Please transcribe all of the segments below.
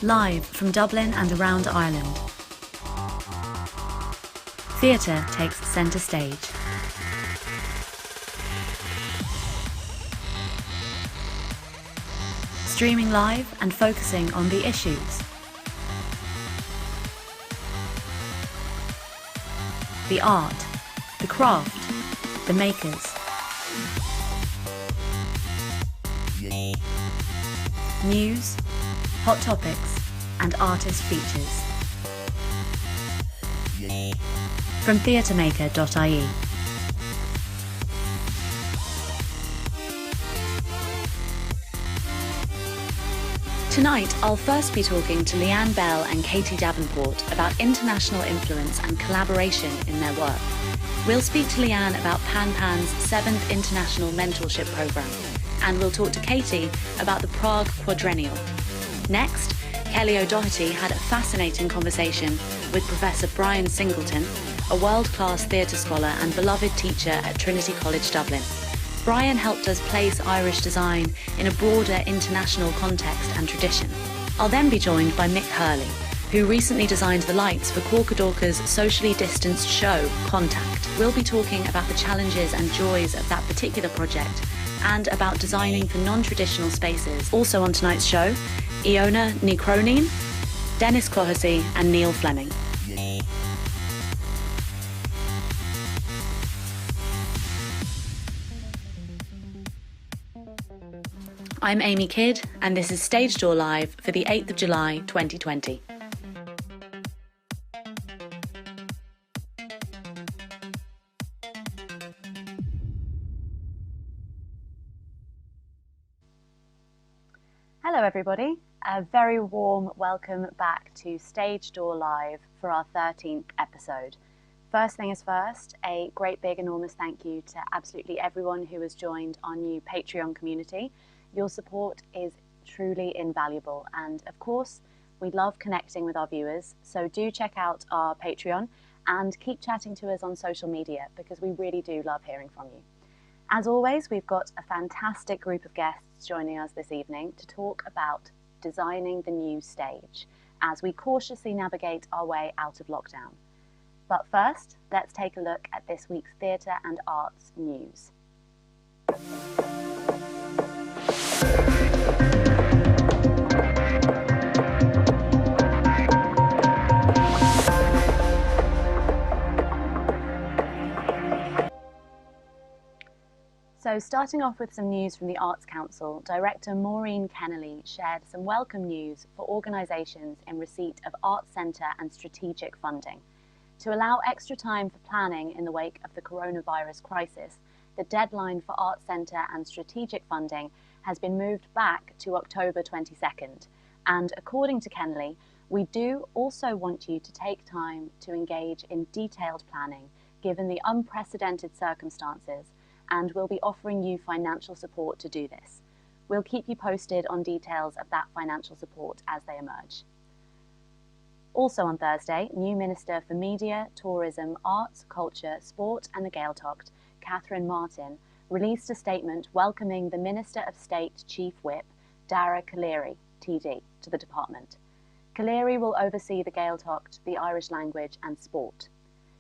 Live from Dublin and around Ireland, theatre takes centre stage. Streaming live and focusing on the issues. The art, the craft, the makers. News, hot topics, and artist features. From theatremaker.ie. Tonight, I'll first be talking to Lian Bell and Katie Davenport about international influence and collaboration in their work. We'll speak to Lian about PanPan's 7th International Mentorship Programme, and we'll talk to Katie about the Prague Quadrennial. Next, Kelly O'Doherty had a fascinating conversation with Professor Brian Singleton, a world-class theatre scholar and beloved teacher at Trinity College Dublin. Brian helped us place Irish design in a broader international context and tradition. I'll then be joined by Mick Hurley, who recently designed the lights for Corcadorca's socially distanced show, Contact. We'll be talking about the challenges and joys of that particular project and about designing for non-traditional spaces. Also on tonight's show, Ionia Ni Chroinin, Denis Clohessy and Neil Fleming. I'm Amy Kidd, and this is Stage Door Live for the 8th of July 2020. Hello everybody, a very warm welcome back to Stage Door Live for our 13th episode. First thing is first, a great big enormous thank you to absolutely everyone who has joined our new Patreon community. Your support is truly invaluable, and of course we love connecting with our viewers, so do check out our Patreon and keep chatting to us on social media because we really do love hearing from you. As always, we've got a fantastic group of guests joining us this evening to talk about designing the new stage as we cautiously navigate our way out of lockdown. But first, let's take a look at this week's theatre and arts news. So starting off with some news from the Arts Council, Director Maureen Kennelly shared some welcome news for organisations in receipt of Arts Centre and strategic funding. To allow extra time for planning in the wake of the coronavirus crisis, the deadline for Arts Centre and strategic funding has been moved back to October 22nd. And according to Kennelly, we do also want you to take time to engage in detailed planning given the unprecedented circumstances, and we'll be offering you financial support to do this. We'll keep you posted on details of that financial support as they emerge. Also on Thursday, new Minister for Media, Tourism, Arts, Culture, Sport and the Gaeltacht, Catherine Martin, released a statement welcoming the Minister of State Chief Whip, Dara Clohessy, TD, to the department. Clohessy will oversee the Gaeltacht, the Irish language and sport.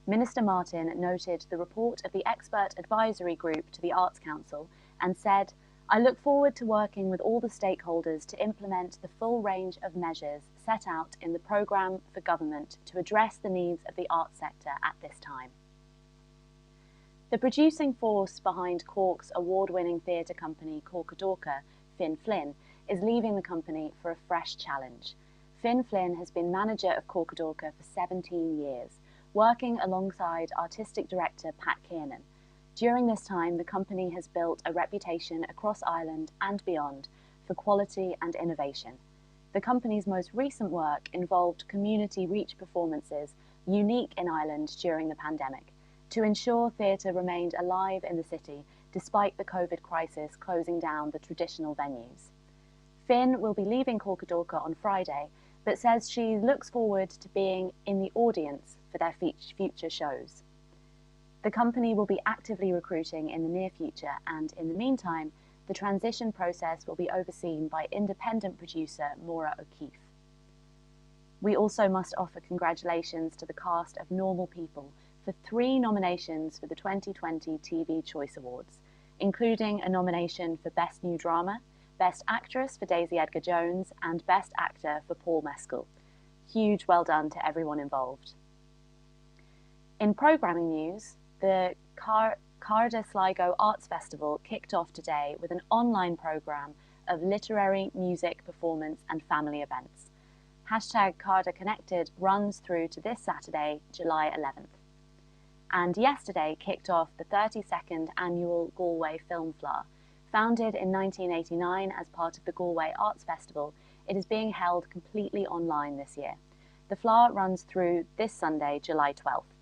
Minister Martin noted the report of the Expert Advisory Group to the Arts Council and said, "I look forward to working with all the stakeholders to implement the full range of measures set out in the programme for government to address the needs of the arts sector at this time." The producing force behind Cork's award-winning theatre company Corcadorca, Finn Flynn, is leaving the company for a fresh challenge. Finn Flynn has been manager of Corcadorca for 17 years, working alongside artistic director Pat Kiernan. During this time, the company has built a reputation across Ireland and beyond for quality and innovation. The company's most recent work involved community reach performances unique in Ireland during the pandemic to ensure theatre remained alive in the city despite the COVID crisis closing down the traditional venues. Finn will be leaving Corcadorca on Friday, but says she looks forward to being in the audience for their future shows. The company will be actively recruiting in the near future, and in the meantime, the transition process will be overseen by independent producer Maura O'Keefe. We also must offer congratulations to the cast of Normal People for 3 nominations for the 2020 TV Choice Awards, including a nomination for Best New Drama, Best Actress for Daisy Edgar-Jones, and Best Actor for Paul Mescal. Huge well done to everyone involved. In programming news, the Cardiff Sligo Arts Festival kicked off today with an online programme of literary, music, performance and family events. #Cardiff Connected runs through to this Saturday, July 11th. And yesterday kicked off the 32nd annual Galway Film Flár. Founded in 1989 as part of the Galway Arts Festival, it is being held completely online this year. The Flár runs through this Sunday, July 12th.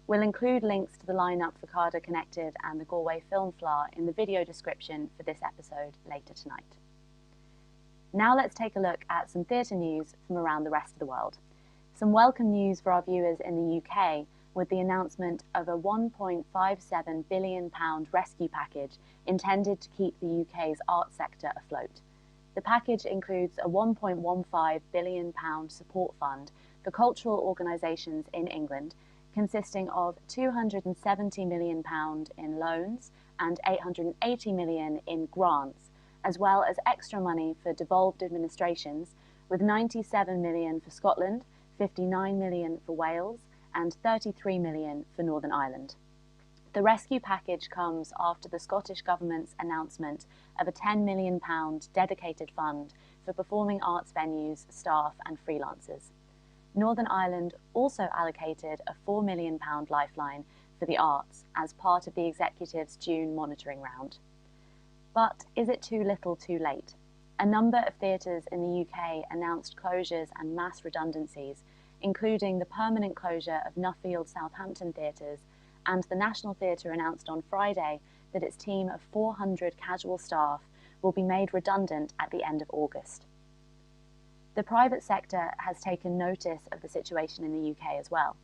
We'll include links to the lineup for Cardiff Connected and the Galway Film Flár in the video description for this episode later tonight. Now let's take a look at some theatre news from around the rest of the world. Some welcome news for our viewers in the UK with the announcement of a £1.57 billion rescue package intended to keep the UK's arts sector afloat. The package includes a £1.15 billion support fund for cultural organisations in England, consisting of £270 million in loans and £880 million in grants, as well as extra money for devolved administrations, with £97 million for Scotland, £59 million for Wales, and £33 million for Northern Ireland. The rescue package comes after the Scottish Government's announcement of a £10 million dedicated fund for performing arts venues, staff and freelancers. Northern Ireland also allocated a £4 million lifeline for the arts as part of the executive's June monitoring round. But is it too little too late? A number of theatres in the UK announced closures and mass redundancies, including the permanent closure of Nuffield Southampton theatres, and the National Theatre announced on Friday that its team of 400 casual staff will be made redundant at the end of August. The private sector has taken notice of the situation in the UK as well.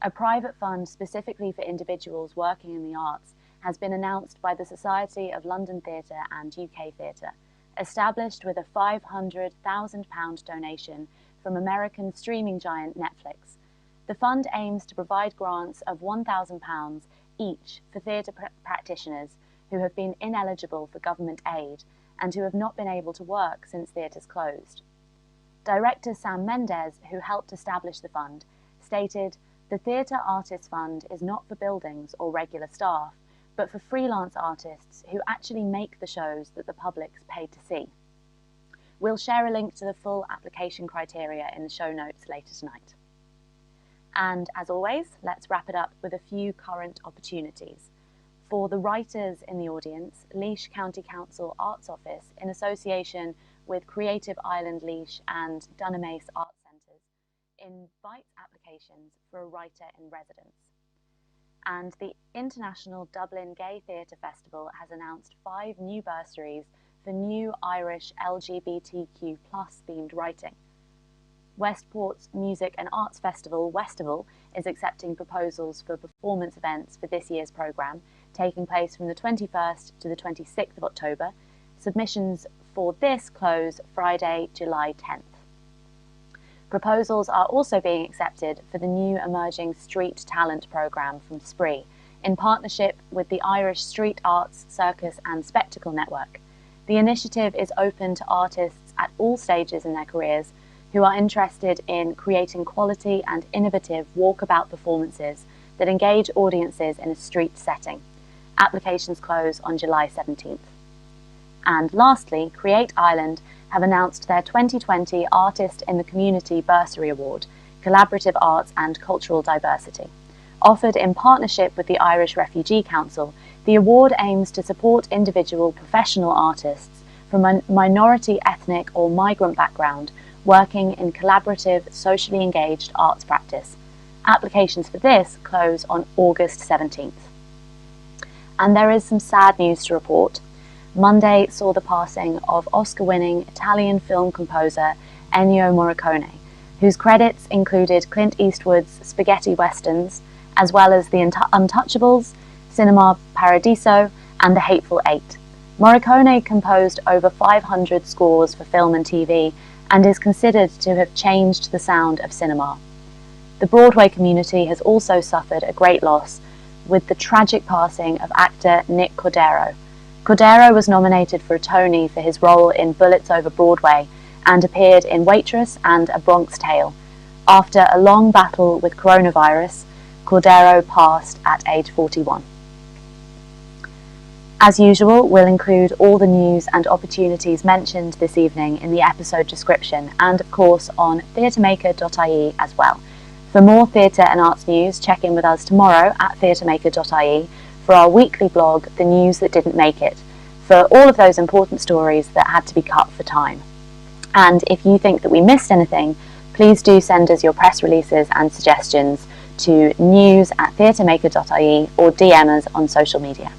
A private fund specifically for individuals working in the arts has been announced by the Society of London Theatre and UK Theatre, established with a £500,000 donation from American streaming giant Netflix. The fund aims to provide grants of £1,000 each for theatre practitioners who have been ineligible for government aid and who have not been able to work since theatres closed. Director Sam Mendes, who helped establish the fund, stated, "The Theatre Artists Fund is not for buildings or regular staff, but for freelance artists who actually make the shows that the public's paid to see." We'll share a link to the full application criteria in the show notes later tonight. And as always, let's wrap it up with a few current opportunities. For the writers in the audience, Laois County Council Arts Office, in association with Creative Island Laois and Dunamace Arts Centres, invites applications for a writer in residence. And the International Dublin Gay Theatre Festival has announced 5 new bursaries for new Irish LGBTQ+ themed writing. Westport's Music and Arts Festival, Westival, is accepting proposals for performance events for this year's programme, taking place from the 21st to the 26th of October. Submissions for this close Friday, July 10th. Proposals are also being accepted for the new emerging Street Talent programme from Spree, in partnership with the Irish Street Arts, Circus and Spectacle Network. The initiative is open to artists at all stages in their careers who are interested in creating quality and innovative walkabout performances that engage audiences in a street setting. Applications close on July 17th. And lastly, Create Ireland have announced their 2020 Artist in the Community Bursary Award, Collaborative Arts and Cultural Diversity. Offered in partnership with the Irish Refugee Council, the award aims to support individual professional artists from a minority, ethnic or migrant background working in collaborative, socially engaged arts practice. Applications for this close on August 17th. And there is some sad news to report. Monday saw the passing of Oscar-winning Italian film composer Ennio Morricone, whose credits included Clint Eastwood's spaghetti westerns, as well as The Untouchables, Cinema Paradiso, and The Hateful Eight. Morricone composed over 500 scores for film and TV and is considered to have changed the sound of cinema. The Broadway community has also suffered a great loss with the tragic passing of actor Nick Cordero. Cordero was nominated for a Tony for his role in Bullets Over Broadway and appeared in Waitress and A Bronx Tale. After a long battle with coronavirus, Cordero passed at age 41. As usual, we'll include all the news and opportunities mentioned this evening in the episode description and, of course, on theatremaker.ie as well. For more theatre and arts news, check in with us tomorrow at theatremaker.ie for our weekly blog, The News That Didn't Make It, for all of those important stories that had to be cut for time. And if you think that we missed anything, please do send us your press releases and suggestions to news@theatremaker.ie or DM us on social media.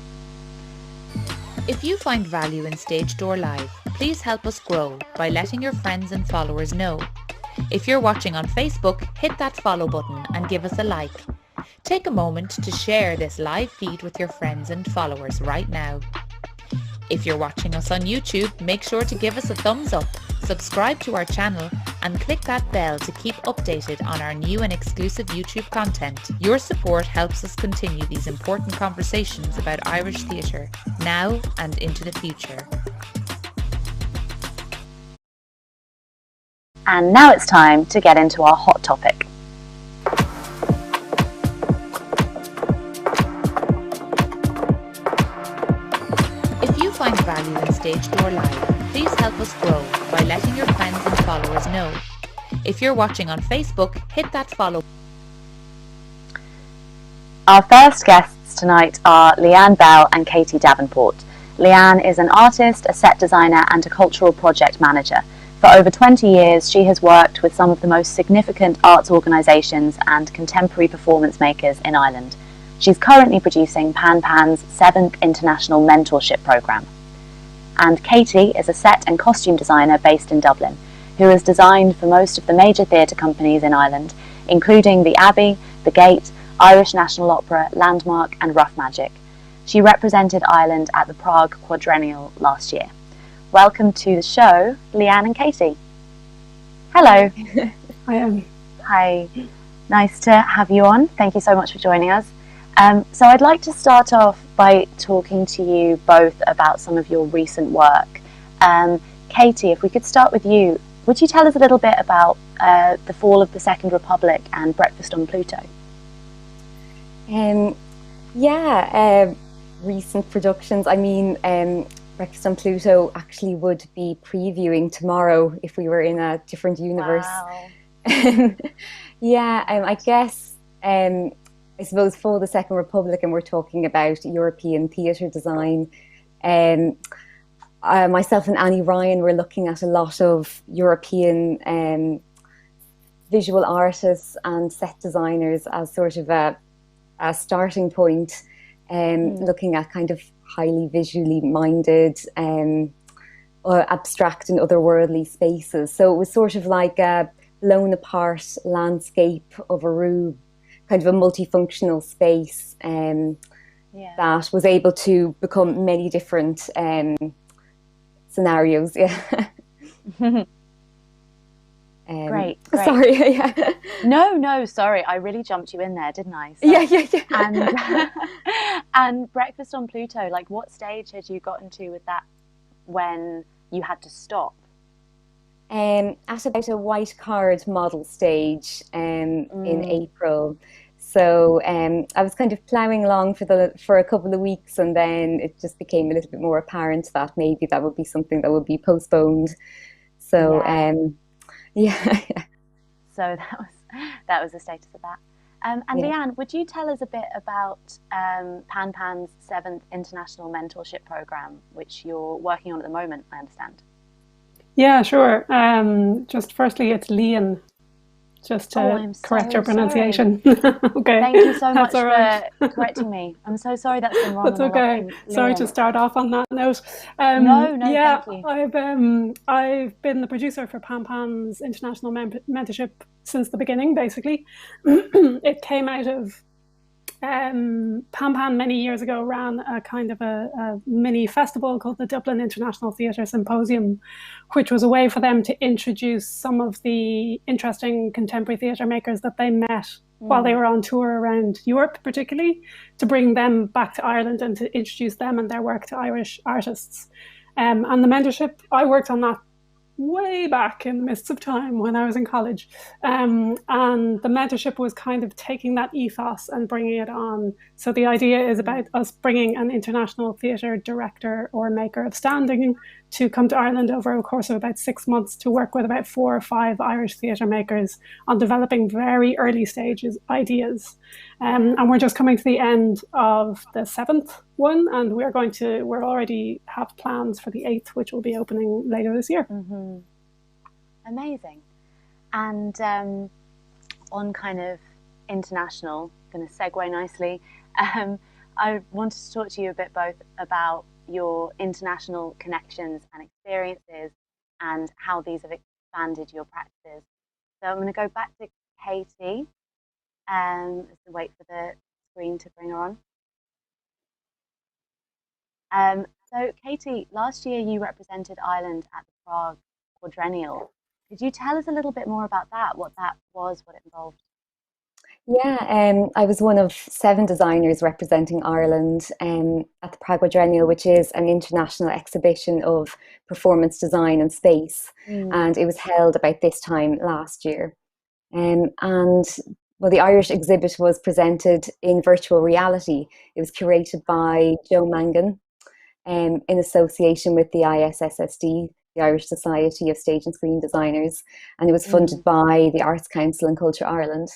If you find value in Stage Door Live, please help us grow by letting your friends and followers know. If you're watching on Facebook, hit that follow button and give us a like. Take a moment to share this live feed with your friends and followers right now. If you're watching us on YouTube, make sure to give us a thumbs up, subscribe to our channel and click that bell to keep updated on our new and exclusive YouTube content. Your support helps us continue these important conversations about Irish theatre, now and into the future. And now it's time to get into our hot topic. If you find value in Stage Door Live, please help us grow by letting your friends and followers know. If you're watching on Facebook, hit that follow. Our first guests tonight are Lian Bell and Katie Davenport. Lian is an artist, a set designer and a cultural project manager. For over 20 years, she has worked with some of the most significant arts organisations and contemporary performance makers in Ireland. She's currently producing PanPan's 7th International Mentorship Programme. And Katie is a set and costume designer based in Dublin, who has designed for most of the major theatre companies in Ireland, including the Abbey, the Gate, Irish National Opera, Landmark and Rough Magic. She represented Ireland at the Prague Quadrennial last year. Welcome to the show, Lian and Katie. Hello. Hi. Nice to have you on. Thank you so much for joining us. So I'd like to start off by talking to you both about some of your recent work. Katie, if we could start with you, would you tell us a little bit about the fall of the Second Republic and Breakfast on Pluto? Recent productions. I mean, Breakfast on Pluto actually would be previewing tomorrow if we were in a different universe. Wow. I guess, I suppose for the Second Republic, and we're talking about European theatre design, myself and Annie Ryan were looking at a lot of European visual artists and set designers as sort of a starting point, looking at kind of highly visually minded or abstract and otherworldly spaces. So it was sort of like a blown apart landscape of a room, kind of a multifunctional space that was able to become many different scenarios. Great. Sorry. No, sorry. I really jumped you in there, didn't I? So, Yeah. And Breakfast on Pluto, like what stage had you gotten to with that when you had to stop? At about a white card model stage in April. So I was kind of ploughing along for a couple of weeks, and then it just became a little bit more apparent that maybe that would be something that would be postponed. So So that was the status of that. And Lian, would you tell us a bit about PanPan's 7th International Mentorship Programme, which you're working on at the moment, I understand? Yeah, sure. Just firstly, it's Lian, just to correct your pronunciation. Okay. Thank you so much for correcting me. I'm so sorry that's been wrong. That's okay. Sorry to start off on that note. No, thank you. I've been the producer for PanPan's International Mentorship since the beginning, basically. It came out of Pan many years ago ran a kind of a mini festival called the Dublin International Theatre Symposium, which was a way for them to introduce some of the interesting contemporary theatre makers that they met while they were on tour around Europe, particularly, to bring them back to Ireland and to introduce them and their work to Irish artists. And the mentorship, I worked on that way back in the midst of time when I was in college. And the mentorship was kind of taking that ethos and bringing it on. So the idea is about us bringing an international theatre director or maker of standing to come to Ireland over a course of about 6 months to work with about 4 or 5 Irish theatre makers on developing very early stages ideas. And we're just coming to the end of the 7th one, and we're already have plans for the 8th, which will be opening later this year. Mm-hmm. Amazing. And on kind of international, going to segue nicely, I wanted to talk to you a bit both about your international connections and experiences and how these have expanded your practices. So I'm going to go back to Katie. Let's wait for the screen to bring her on. So Katie, last year you represented Ireland at the Prague Quadrennial. Could you tell us a little bit more about that, what that was, what it involved? Yeah, I was one of 7 designers representing Ireland at the Prague Quadrennial, which is an international exhibition of performance design and space. And it was held about this time last year. And well, the Irish exhibit was presented in virtual reality. It was curated by Joe Mangan in association with the ISSSD, the Irish Society of Stage and Screen Designers, and it was funded by the Arts Council and Culture Ireland.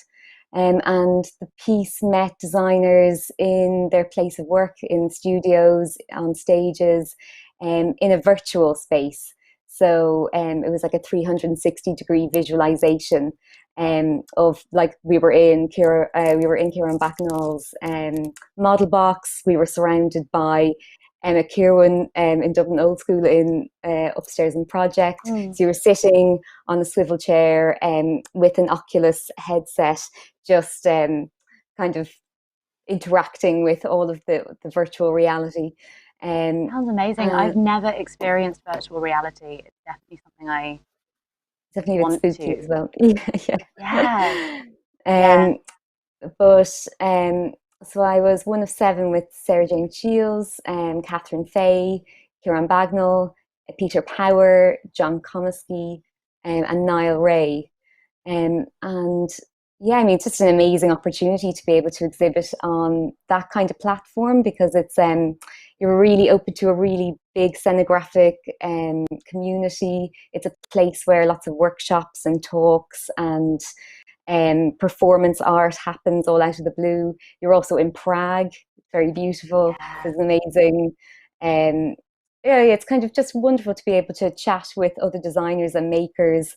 And the piece met designers in their place of work, in studios, on stages, in a virtual space. So it was like a 360-degree visualization of, like, we were in Kieran Backnall's model box. We were surrounded by Emma Kirwan in Dublin Old School in upstairs in Project. So you were sitting on a swivel chair with an Oculus headset, just kind of interacting with all of the virtual reality. Sounds amazing. I've never experienced virtual reality. It's definitely something I want spooky to as well. But so I was one of 7 with Sarah Jane Shields, Catherine Fay, Kieran Bagnall, Peter Power, John Clohessy, and Niall Ray. And yeah, I mean, it's just an amazing opportunity to be able to exhibit on that kind of platform, because it's you're really open to a really big scenographic community. It's a place where lots of workshops and talks and performance art happens all out of the blue. You're also in Prague, very beautiful. It's amazing. Yeah, it's kind of just wonderful to be able to chat with other designers and makers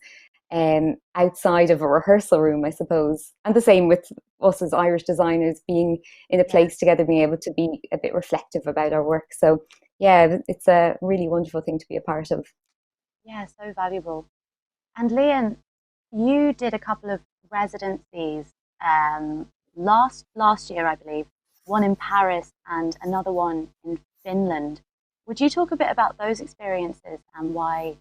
outside of a rehearsal room, I suppose. And the same with us as Irish designers, being in a place together, being able to be a bit reflective about our work. So yeah, it's a really wonderful thing to be a part of. Yeah, so valuable. And Lian, you did a couple of residencies last year, I believe, one in Paris and another one in Finland. Would you talk a bit about those experiences and what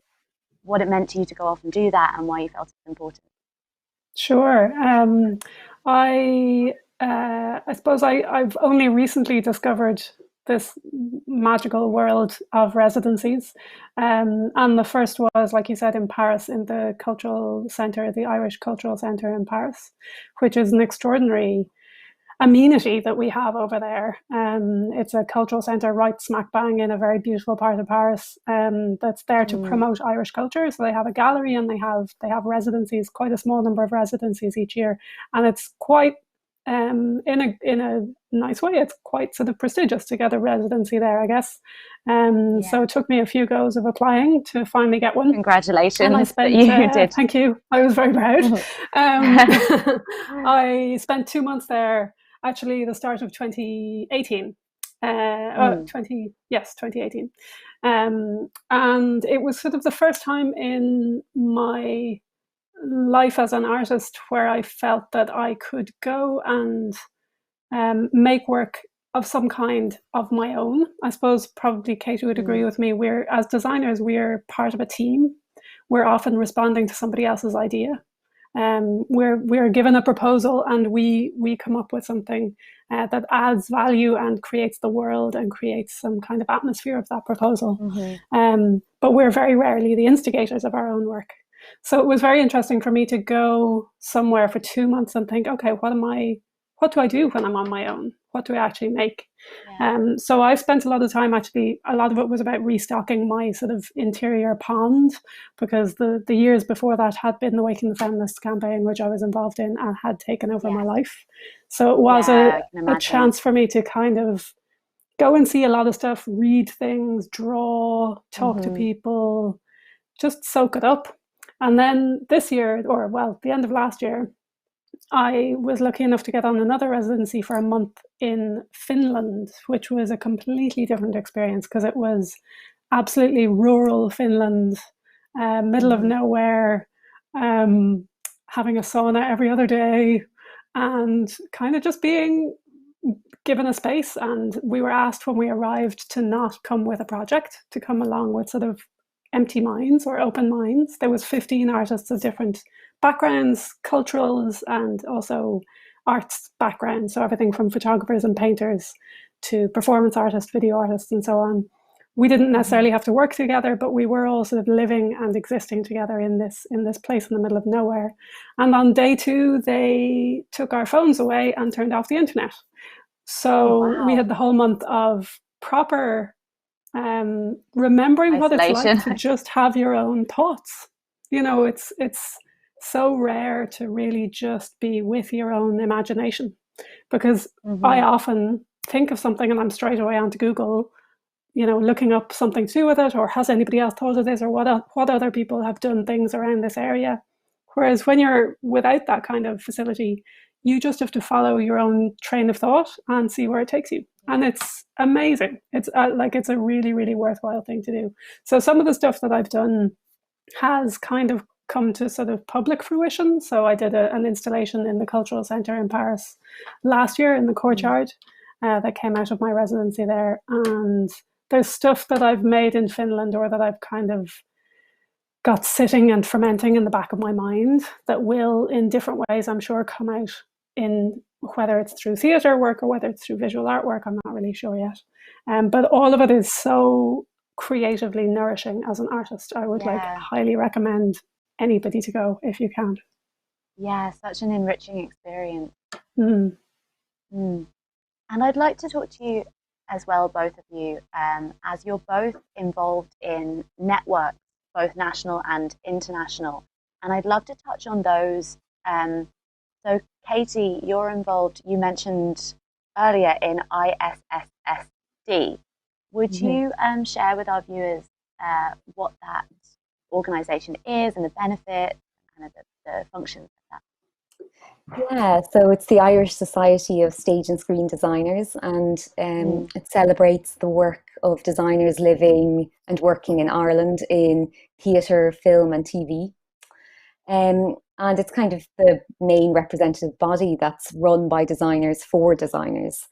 it meant to you to go off and do that, and why you felt it's important? Sure. I suppose I've only recently discovered this magical world of residencies. And the first was, like you said, in Paris, in the cultural centre, the Irish Cultural Centre in Paris, which is an extraordinary amenity that we have over there. It's a cultural centre right smack bang in a very beautiful part of Paris that's there to promote Irish culture. So they have a gallery and they have residencies, quite a small number of residencies each year. And it's quite, in a nice way, it's quite sort of prestigious to get a residency there, I guess. So it took me a few goes of applying to finally get one. Congratulations. And I spent, you did. Thank you. I was very proud. I spent 2 months there, actually the start of 2018. 2018. And it was sort of the first time in my life as an artist where I felt that I could go and make work of some kind of my own. I suppose probably Katie would agree with me. As designers, we're part of a team. We're often responding to somebody else's idea. We're given a proposal and we come up with something that adds value and creates the world and creates some kind of atmosphere of that proposal. But we're very rarely the instigators of our own work. So it was very interesting for me to go somewhere for 2 months and think, okay, what do I do when I'm on my own? What do I actually make? So I spent a lot of time, actually, a lot of it was about restocking my sort of interior pond, because the years before that had been the Waking the Feminists campaign, which I was involved in and had taken over my life. So it was a chance for me to kind of go and see a lot of stuff, read things, draw, talk to people, just soak it up. And then this year, or well, the end of last year, I was lucky enough to get on another residency for a month in Finland, which was a completely different experience because it was absolutely rural Finland, middle of nowhere, having a sauna every other day and kind of just being given a space. And we were asked when we arrived to not come with a project, to come along with sort of empty minds or open minds. There was 15 artists of different backgrounds, culturals, and also arts backgrounds. So everything from photographers and painters to performance artists, video artists, and so on. We didn't necessarily have to work together, but we were all sort of living and existing together in this place in the middle of nowhere. And on day 2, they took our phones away and turned off the internet. So we had the whole month of proper remembering what it's like to just have your own thoughts. You know, it's so rare to really just be with your own imagination, because I often think of something and I'm straight away onto Google, you know, looking up something to do with it, or has anybody else thought of this, or what other people have done things around this area. Whereas when you're without that kind of facility, you just have to follow your own train of thought and see where it takes you. And it's amazing. It's it's a really, really worthwhile thing to do. So some of the stuff that I've done has kind of come to sort of public fruition. So I did an installation in the Cultural Centre in Paris last year in the courtyard that came out of my residency there. And there's stuff that I've made in Finland, or that I've kind of got sitting and fermenting in the back of my mind, that will in different ways, I'm sure, come out in, whether it's through theatre work or whether it's through visual artwork, I'm not really sure yet. But all of it is so creatively nourishing as an artist. I would highly recommend anybody to go if you can. Yeah, such an enriching experience. And I'd like to talk to you as well, both of you, as you're both involved in networks, both national and international. And I'd love to touch on those. So Katie, you're involved, you mentioned earlier, in ISSSD. Would you share with our viewers what that organisation is and the benefits, kind of the functions of that? Yeah, so it's the Irish Society of Stage and Screen Designers, and it celebrates the work of designers living and working in Ireland in theatre, film and TV. And it's kind of the main representative body that's run by designers for designers.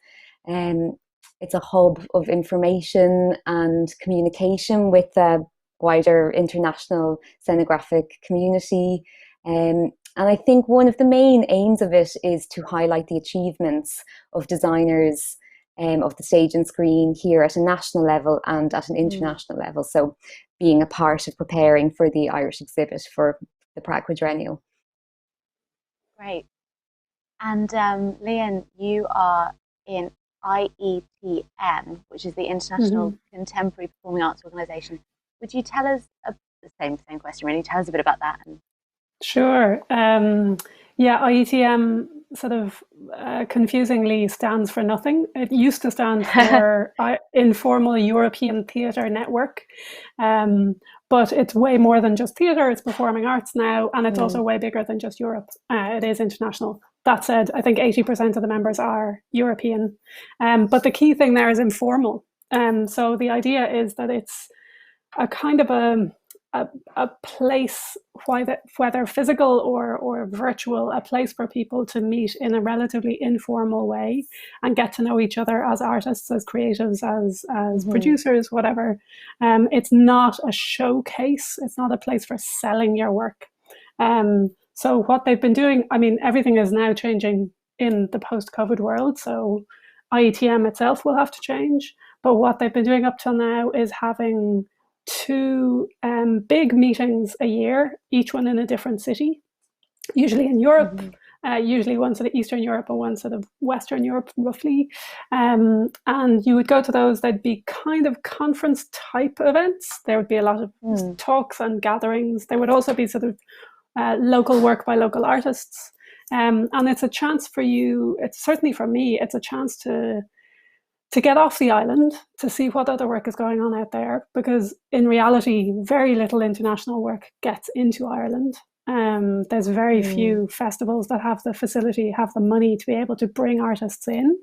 It's a hub of information and communication with the wider international scenographic community. And I think one of the main aims of it is to highlight the achievements of designers of the stage and screen here at a national level and at an international level. So being a part of preparing for the Irish exhibit for the Prague Quadrennial. Great. And Lian, you are in IETM, which is the International Contemporary Performing Arts Organisation. Would you tell us the same question, really? Tell us a bit about that. Sure. IETM sort of confusingly stands for nothing. It used to stand for Informal European Theatre Network, but it's way more than just theatre. It's performing arts now, and it's also way bigger than just Europe. It is international. That said, I think 80% of the members are European, but the key thing there is informal. So the idea is that it's a kind of a place, whether physical or virtual, a place for people to meet in a relatively informal way and get to know each other as artists, as creatives, as producers, whatever. It's not a showcase. It's not a place for selling your work. So what they've been doing, I mean, everything is now changing in the post-COVID world. So IETM itself will have to change. But what they've been doing up till now is having 2 big meetings a year, each one in a different city, usually in Europe, usually one sort of Eastern Europe and one sort of Western Europe, roughly. And you would go to those, they'd be kind of conference type events. There would be a lot of talks and gatherings. There would also be sort of local work by local artists. And it's a chance for you, it's certainly for me, it's a chance to get off the island, to see what other work is going on out there, because in reality, very little international work gets into Ireland. There's very few festivals that have the facility, have the money to be able to bring artists in.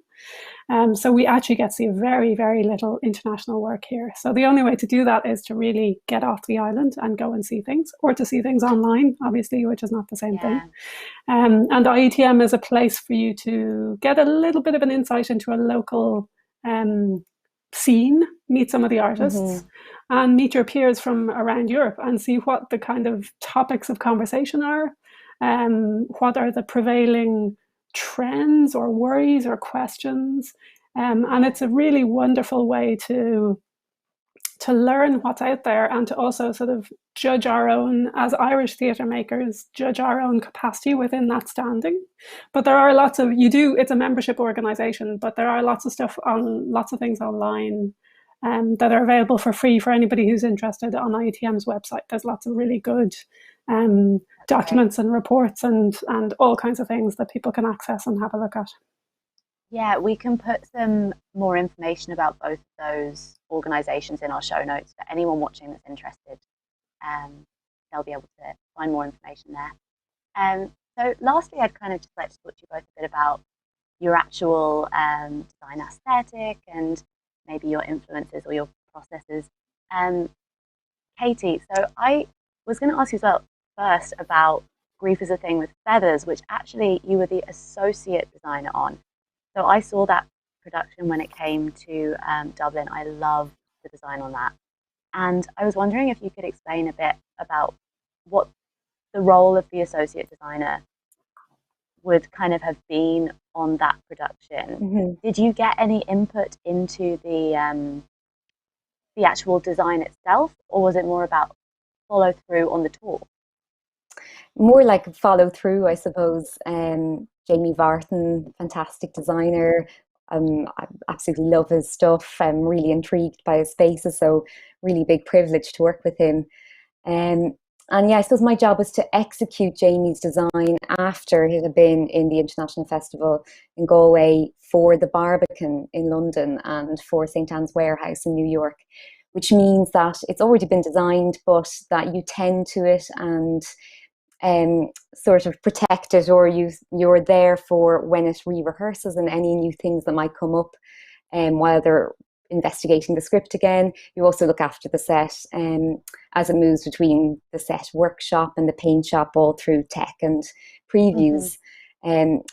So we actually get to see very, very little international work here. So the only way to do that is to really get off the island and go and see things, or to see things online, obviously, which is not the same thing. And IETM is a place for you to get a little bit of an insight into a local scene, meet some of the artists, and meet your peers from around Europe and see what the kind of topics of conversation are, what are the prevailing trends or worries or questions. And it's a really wonderful way to learn what's out there, and to also sort of judge our own, as Irish theatre makers, judge our own capacity within that standing. But there are lots of, it's a membership organisation, but there are lots of things online that are available for free for anybody who's interested on IETM's website. There's lots of really good documents and reports and all kinds of things that people can access and have a look at. Yeah, we can put some more information about both of those organisations in our show notes for anyone watching that's interested. They'll be able to find more information there. So lastly, I'd kind of just like to talk to you both a bit about your actual design aesthetic and maybe your influences or your processes. Katie, so I was going to ask you as well first about Grief is a Thing with Feathers, which actually you were the associate designer on. So I saw that production when it came to Dublin. I love the design on that. And I was wondering if you could explain a bit about what the role of the associate designer would kind of have been on that production. Did you get any input into the actual design itself, or was it more about follow through on the tour? More like follow through, I suppose. Jamie Vartan, fantastic designer. I absolutely love his stuff. I'm really intrigued by his spaces, so really big privilege to work with him. And yeah, I suppose my job was to execute Jamie's design after it had been in the International Festival in Galway, for the Barbican in London, and for St. Anne's Warehouse in New York, which means that it's already been designed, but that you tend to it and sort of protect it, or you're there for when it re-rehearses and any new things that might come up while they're investigating the script again. You also look after the set as it moves between the set workshop and the paint shop, all through tech and previews.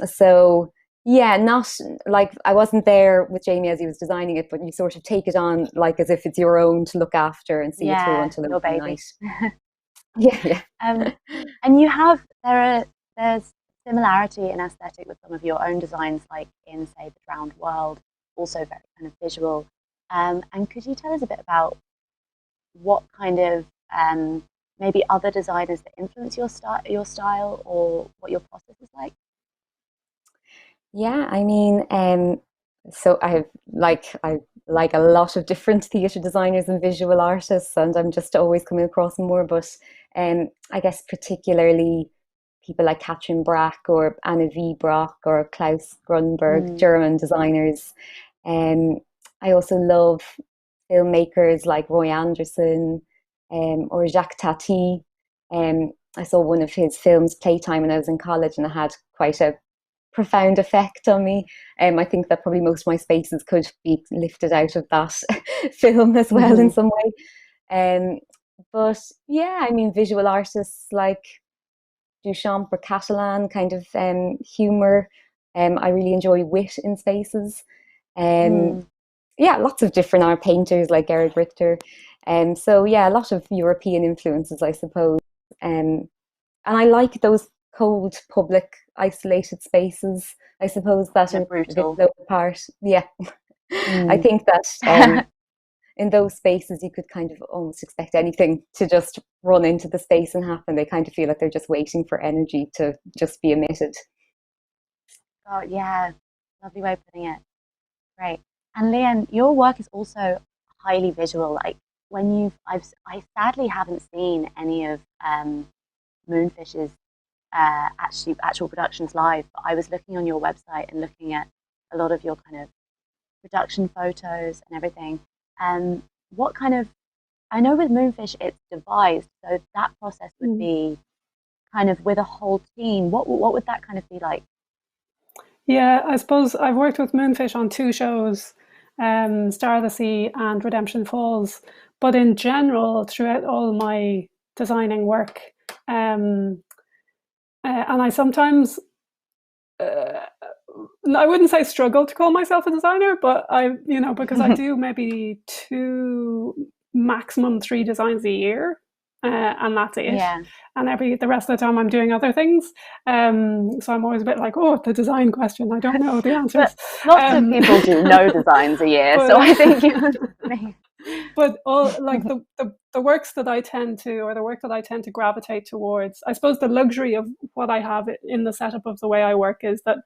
So yeah, not like I wasn't there with Jamie as he was designing it, but you sort of take it on like as if it's your own to look after and see it through until the night. Yeah. And you have, there's similarity in aesthetic with some of your own designs, like in, say, The Drowned World, also very kind of visual. And could you tell us a bit about what kind of maybe other designers that influence your style, or what your process is like? Yeah, I mean, so I like a lot of different theatre designers and visual artists, and I'm just always coming across more. But I guess particularly people like Katrin Brack or Anna V. Brock or Klaus Grunberg, German designers. I also love filmmakers like Roy Andersson or Jacques Tati. I saw one of his films, Playtime, when I was in college, and it had quite a profound effect on me. I think that probably most of my spaces could be lifted out of that film as well in some way. But yeah, I mean, visual artists like Duchamp or Catalan, kind of humor. I really enjoy wit in spaces. Um, yeah, lots of different art painters like Eric Richter. So yeah, a lot of European influences, I suppose. And I like those cold, public, isolated spaces. I suppose that Yeah, are a bit brutal. low apart. Yeah, I think that in those spaces you could kind of almost expect anything to just run into the space and happen. They kind of feel like they're just waiting for energy to just be emitted. Oh, yeah, lovely way of putting it. Great. And Lian, your work is also highly visual. Like when I sadly haven't seen any of Moonfish's actual productions live. But I was looking on your website and looking at a lot of your kind of production photos and everything. What kind of, I know with Moonfish it's devised, so that process would be kind of with a whole team. What would that kind of be like? Yeah, I suppose I've worked with Moonfish on two shows, Star of the Sea and Redemption Falls. But in general, throughout all my designing work, and I sometimes, I wouldn't say struggle to call myself a designer, but because I do maybe 2, maximum 3 designs a year, and that's it. Yeah. And the rest of the time I'm doing other things. So I'm always a bit like, oh, the design question, I don't know the answers. Lots of people do no designs a year, so I think you. But all like the works that I tend to, or the work that I tend to gravitate towards, I suppose the luxury of what I have in the setup of the way I work is that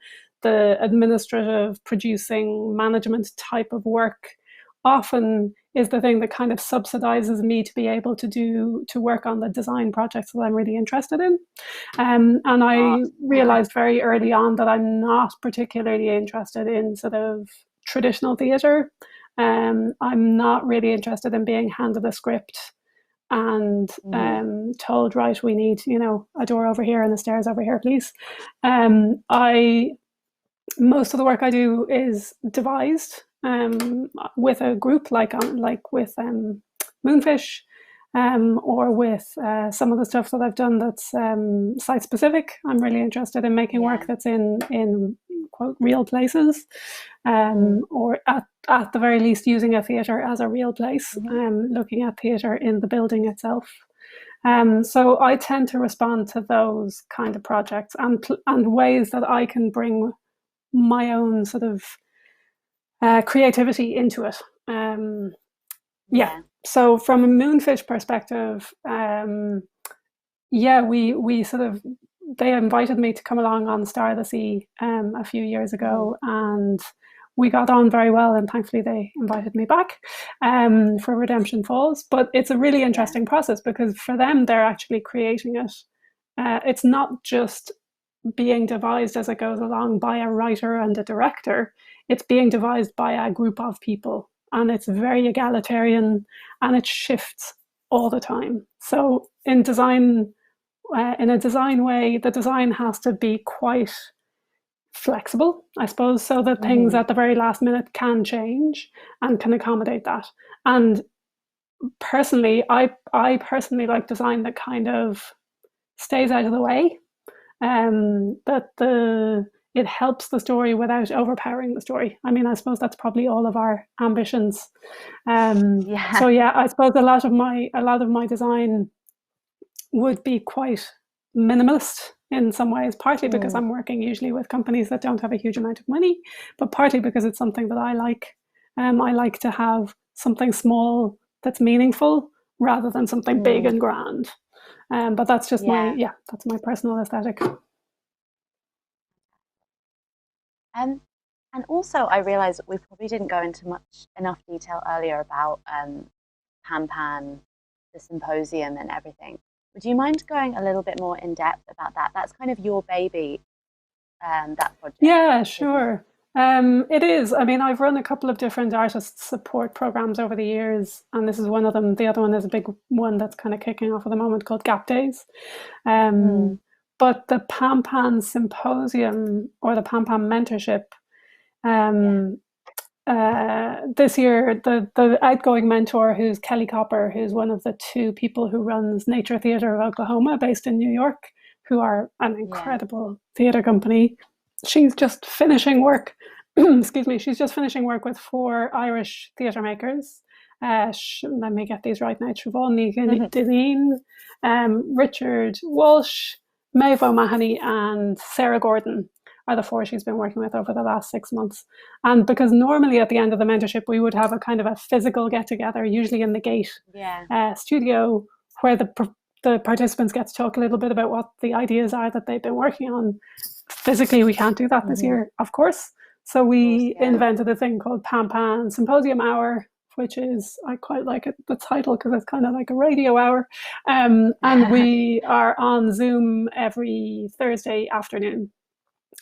the administrative, producing, management type of work often is the thing that kind of subsidizes me to be able to work on the design projects that I'm really interested in. And I realized very early on that I'm not particularly interested in sort of traditional theatre. I'm not really interested in being handed a script and told, right, we need, a door over here and the stairs over here, please. Most of the work I do is devised with a group, like with Moonfish, or with some of the stuff that I've done that's site specific. I'm really interested in making work that's in quote real places, or at the very least using a theatre as a real place, looking at theatre in the building itself. So I tend to respond to those kind of projects and ways that I can bring my own sort of creativity into it. So from a Moonfish perspective, we sort of, they invited me to come along on Star of the Sea a few years ago, and we got on very well, and thankfully they invited me back for Redemption Falls. But it's a really interesting process because for them, they're actually creating it. It's not just being devised as it goes along by a writer and a director. It's being devised by a group of people, and it's very egalitarian, and it shifts all the time. So in design, in a design way, the design has to be quite flexible, I suppose, so that things at the very last minute can change and can accommodate that. And personally, I personally like design that kind of stays out of the way. That it helps the story without overpowering the story. I mean, I suppose that's probably all of our ambitions. So yeah, I suppose a lot of my design would be quite minimalist in some ways, partly because I'm working usually with companies that don't have a huge amount of money, but partly because it's something that I like. I like to have something small that's meaningful rather than something big and grand. But that's just that's my personal aesthetic. And also, I realised we probably didn't go into enough detail earlier about Pan, the symposium, and everything. Would you mind going a little bit more in depth about that? That's kind of your baby, that project. Yeah, sure. It is. I mean, I've run a couple of different artist support programs over the years, and this is one of them. The other one is a big one that's kind of kicking off at the moment called Gap Days. But the Pan Symposium or the Pan Mentorship, this year, the outgoing mentor, who's Kelly Copper, who's one of the two people who runs Nature Theatre of Oklahoma, based in New York, who are an incredible theatre company. She's just finishing work. Excuse me. She's just finishing work with 4 Irish theatre makers. Let me get these right now. Siobhan Denis, Richard Walsh, Maeve O'Mahony, and Sarah Gordon are the 4 she's been working with over the last 6 months. And because normally at the end of the mentorship, we would have a kind of a physical get together, usually in the Gate studio, where the participants get to talk a little bit about what the ideas are that they've been working on. Physically, we can't do that this year, of course. So we invented a thing called Pan Pan Symposium Hour, which is, I quite like it, the title, because it's kind of like a radio hour. And we are on Zoom every Thursday afternoon.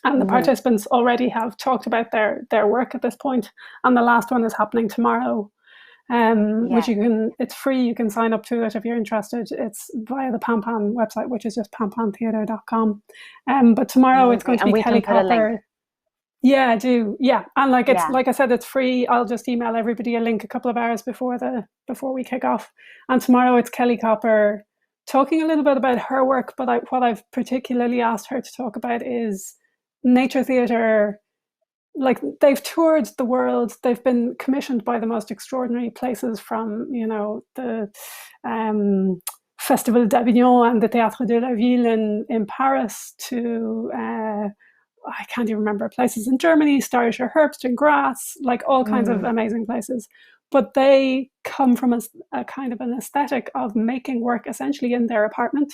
And the participants already have talked about their work at this point. And the last one is happening tomorrow, which it's free. You can sign up to it if you're interested. It's via the Pan Pan website, which is just panpantheatre.com. But tomorrow it's going to be Kelly Copper. Yeah, I do. Yeah. And like I said, it's free. I'll just email everybody a link a couple of hours before we kick off. And tomorrow it's Kelly Copper talking a little bit about her work, but what I've particularly asked her to talk about is Nature Theatre. Like, they've toured the world. They've been commissioned by the most extraordinary places, from, the Festival d'Avignon and the Théâtre de la Ville in Paris to I can't even remember, places in Germany, Steirischer Herbst and Graz, like all kinds of amazing places. But they come from a kind of an aesthetic of making work essentially in their apartment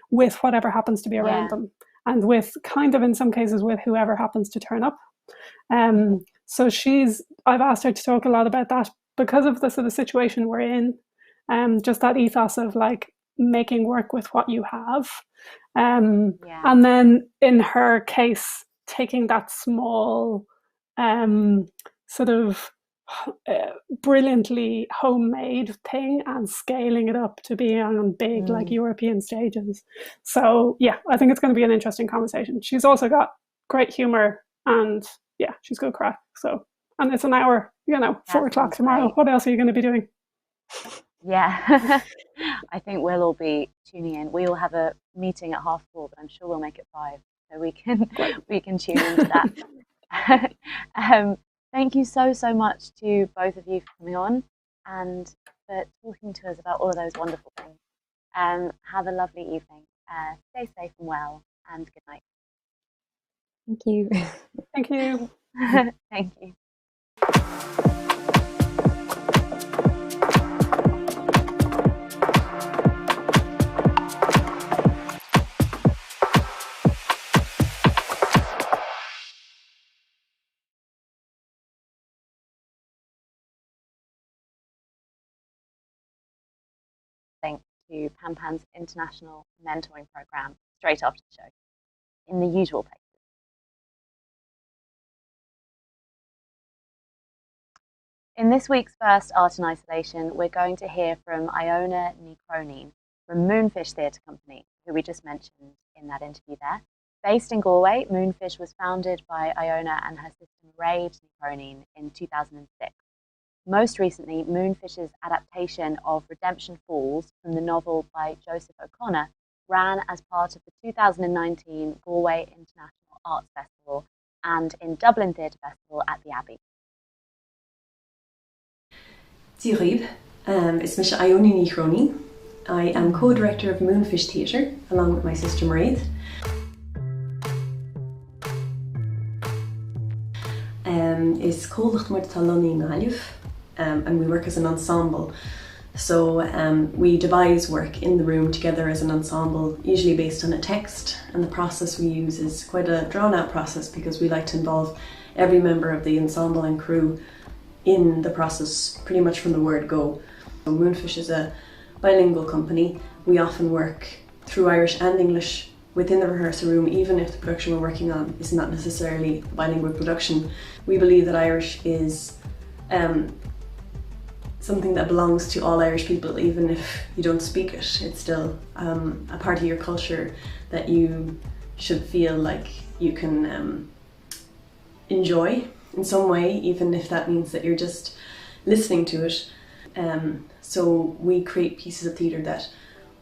with whatever happens to be around them, and with kind of, in some cases, with whoever happens to turn up. So I've asked her to talk a lot about that because of the sort of situation we're in, just that ethos of like making work with what you have. And then in her case, taking that small sort of brilliantly homemade thing and scaling it up to be on big like European stages. So I think it's going to be an interesting conversation. She's also got great humor, and she's good crack. So, and it's an hour, 4 o'clock tomorrow. What else are you going to be doing? Yeah, I think we'll all be tuning in. We all have a meeting at 4:30, but I'm sure we'll make it 5, so we can tune into that. Thank you so much to both of you for coming on and for talking to us about all of those wonderful things. Have a lovely evening. Stay safe and well, and good night. Thank you. Thank you. Thank you. To Pan Pan's International Mentoring Programme straight after the show, in the usual places. In this week's first Art in Isolation, we're going to hear from Ionia Ni Chroinin from Moonfish Theatre Company, who we just mentioned in that interview there. Based in Galway, Moonfish was founded by Ionia and her sister Mairead Ni Chroinin in 2006. Most recently, Moonfish's adaptation of Redemption Falls from the novel by Joseph O'Connor ran as part of the 2019 Galway International Arts Festival and in Dublin Theatre Festival at the Abbey. It's Ms. Ionia Ni Chroinin. I am co-director of Moonfish Theatre along with my sister Mairead. It's called Ionia Ni Chroinin. And we work as an ensemble. So we devise work in the room together as an ensemble, usually based on a text, and the process we use is quite a drawn-out process because we like to involve every member of the ensemble and crew in the process pretty much from the word go. So Moonfish is a bilingual company. We often work through Irish and English within the rehearsal room, even if the production we're working on is not necessarily a bilingual production. We believe that Irish is something that belongs to all Irish people, even if you don't speak it. It's still a part of your culture that you should feel like you can enjoy. in some way, even if that means that you're just listening to it. So we create pieces of theatre that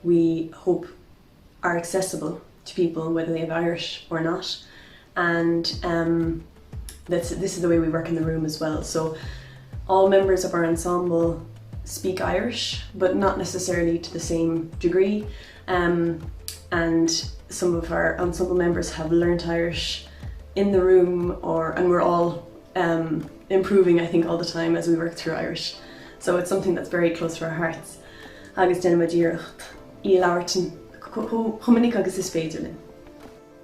we hope are accessible to people, whether they have Irish or not. And this is the way we work in the room as well. So all members of our ensemble speak Irish, but not necessarily to the same degree. And some of our ensemble members have learnt Irish in the room, and we're all improving, I think, all the time as we work through Irish. So it's something that's very close to our hearts. Agus Denis í labhairtean chumainic agus is féidir.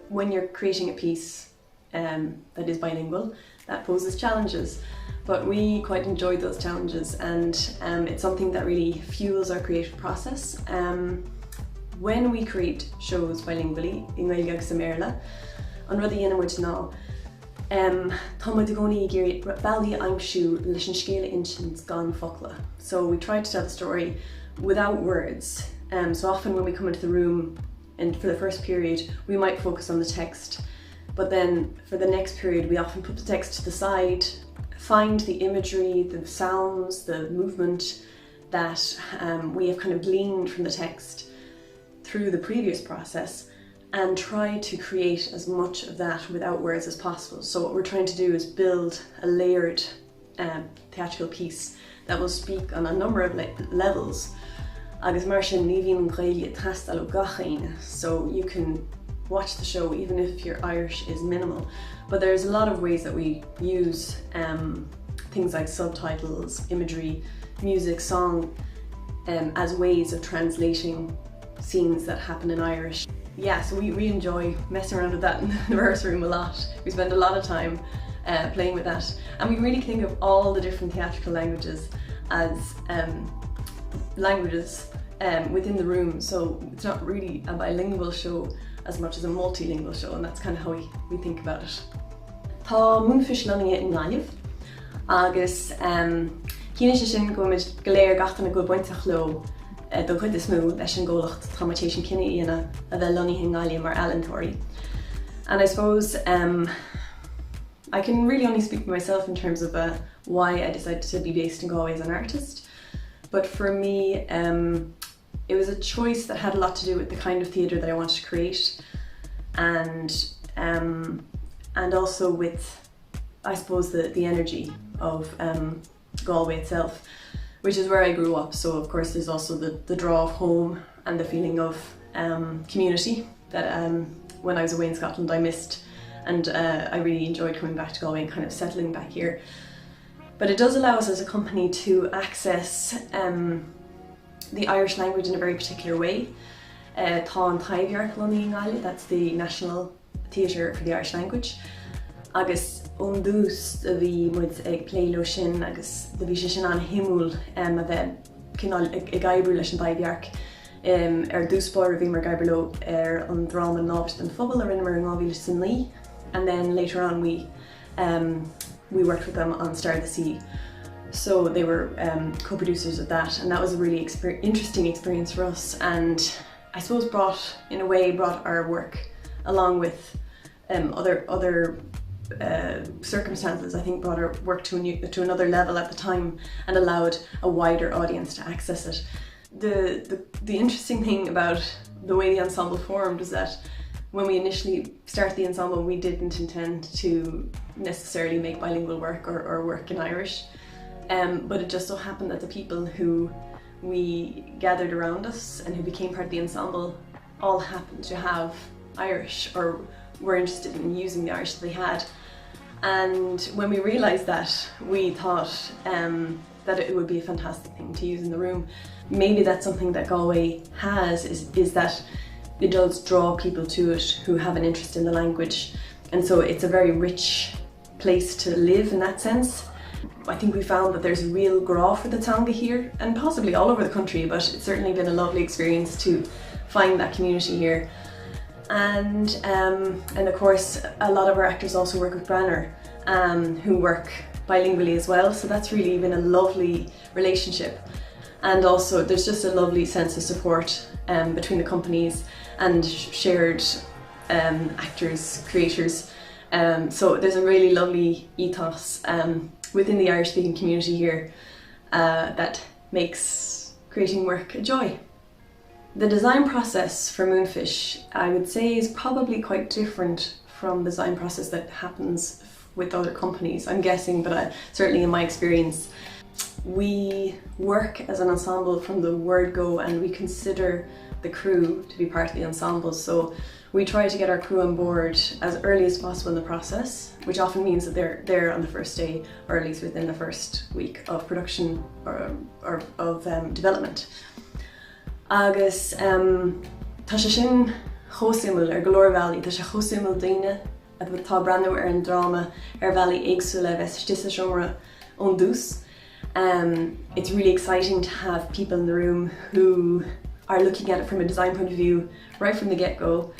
When you're creating a piece that is bilingual, that poses challenges, but we quite enjoy those challenges, and it's something that really fuels our creative process. When we create shows bilingually, in Gaeilge agus in Méarla, an rud a dhéanamid ná, tá muid gcónaí gur bailí aimsiú leis an scéala insint gan fogla. So we try to tell the story without words. So often when we come into the room, and for the first period, we might focus on the text, but then for the next period, we often put the text to the side, find the imagery, the sounds, the movement that we have kind of gleaned from the text through the previous process, and try to create as much of that without words as possible. So what we're trying to do is build a layered theatrical piece that will speak on a number of levels. Agus mar sin ní bhíonn Gaeilge tastal ó gach. So you can watch the show even if your Irish is minimal. But there's a lot of ways that we use things like subtitles, imagery, music, song, as ways of translating scenes that happen in Irish. Yeah, so we enjoy messing around with that in the rehearsal room a lot. We spend a lot of time playing with that. And we really think of all the different theatrical languages as languages within the room. So it's not really a bilingual show as much as a multilingual show, and that's kind of how we think about it. Tá Moonfish Theatre in agus cíne sin go mid goléir gachtain na go buintach lo do chud is mú leis an ggólacht táid sin cinenne íana a bheith lonnaithe in Gaeilge mar Allentóirí. And I suppose I can really only speak for myself in terms of why I decided to be based in Galway as an artist. But for me, it was a choice that had a lot to do with the kind of theatre that I wanted to create, and also with, I suppose, the energy of Galway itself, which is where I grew up. So of course there's also the draw of home and the feeling of community that when I was away in Scotland I missed, and I really enjoyed coming back to Galway and kind of settling back here. But it does allow us as a company to access the Irish language in a very particular way. Tá an Taibhhearc Loni in Gaeilge, that's the National Theatre for the Irish Language. Agus dús a bhí muid ag pléileo sin, agus de bhí sin an himúil a bheith cinál ag gaibbrú leis an Taibhhearc. Dúspóir a bhí mar gaibbrú an drama Nábhairte an Phobal ar mar an 2009, and then later on we worked with them on Star of the Sea. So they were co-producers of that, and that was a really interesting experience for us, and I suppose brought our work along with other circumstances. I think brought our work to another level at the time and allowed a wider audience to access it. The interesting thing about the way the ensemble formed is that when we initially started the ensemble, we didn't intend to necessarily make bilingual work or work in Irish, but it just so happened that the people who we gathered around us and who became part of the ensemble all happened to have Irish or were interested in using the Irish that they had. And when we realised that, we thought that it would be a fantastic thing to use in the room. Maybe that's something that Galway has, is that it does draw people to it who have an interest in the language, and so it's a very rich place to live in that sense. I think we found that there's a real grá for the teanga here, and possibly all over the country, but it's certainly been a lovely experience to find that community here. And of course a lot of our actors also work with Branner, who work bilingually as well, so that's really been a lovely relationship. And also there's just a lovely sense of support between the companies and shared actors, creators, So there's a really lovely ethos within the Irish speaking community here that makes creating work a joy. The design process for Moonfish, I would say, is probably quite different from the design process that happens with other companies, I'm guessing, but certainly in my experience. We work as an ensemble from the word go, and we consider the crew to be part of the ensemble. So we try to get our crew on board as early as possible in the process, which often means that they're there on the first day, or at least within the first week of production or of development. Agus tá sé sin chosimil Galore Valley, tá sé chosimil daoine a tá brandú an drama Valley éagsúla bheitiste seomra ón dús. It's really exciting to have people in the room who are looking at it from a design point of view right from the get-go,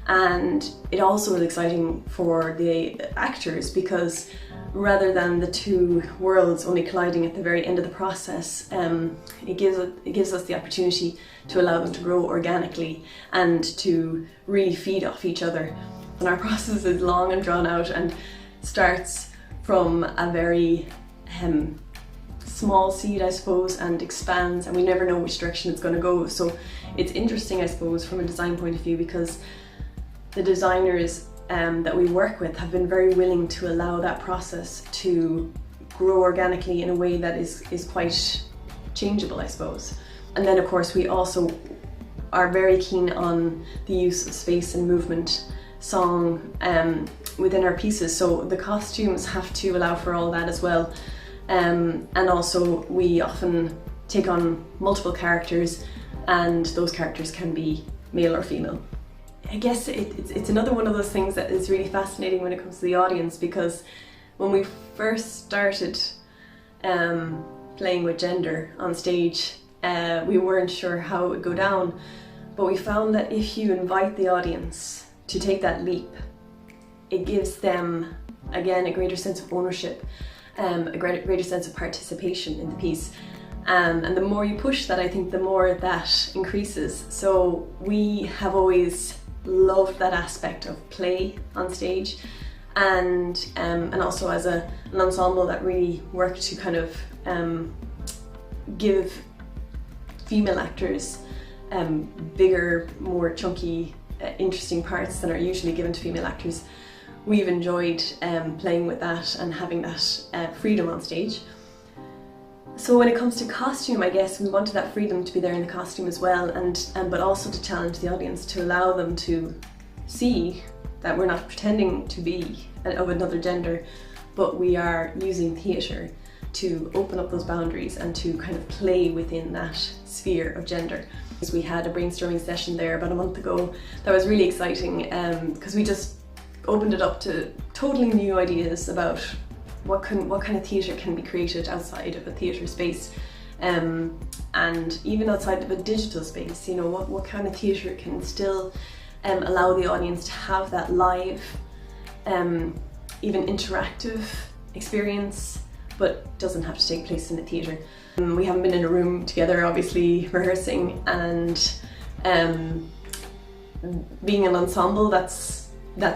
and it also is exciting for the actors because rather than the two worlds only colliding at the very end of the process, it gives us the opportunity to allow them to grow organically and to really feed off each other. And our process is long and drawn out and starts from a very small seed, I suppose, and expands, and we never know which direction it's going to go. So it's interesting, I suppose, from a design point of view, because the designers that we work with have been very willing to allow that process to grow organically in a way that is quite changeable, I suppose. And then of course we also are very keen on the use of space and movement, song within our pieces, so the costumes have to allow for all that as well. And also we often take on multiple characters, and those characters can be male or female. I guess it's another one of those things that is really fascinating when it comes to the audience, because when we first started playing with gender on stage, we weren't sure how it would go down, but we found that if you invite the audience to take that leap, it gives them, again, a greater sense of ownership, a greater sense of participation in the piece. And the more you push that, I think the more that increases. So we have always loved that aspect of play on stage, and also as an ensemble that really worked to kind of give female actors bigger, more chunky, interesting parts than are usually given to female actors. We've enjoyed playing with that and having that freedom on stage. So when it comes to costume, I guess we wanted that freedom to be there in the costume as well, but also to challenge the audience, to allow them to see that we're not pretending to be of another gender, but we are using theatre to open up those boundaries and to kind of play within that sphere of gender. We had a brainstorming session there about a month ago that was really exciting, because we just opened it up to totally new ideas about what kind of theatre can be created outside of a theatre space, and even outside of a digital space. You know, what kind of theatre can still allow the audience to have that live, even interactive experience, but doesn't have to take place in a theatre. We haven't been in a room together, obviously, rehearsing, and being an ensemble, that's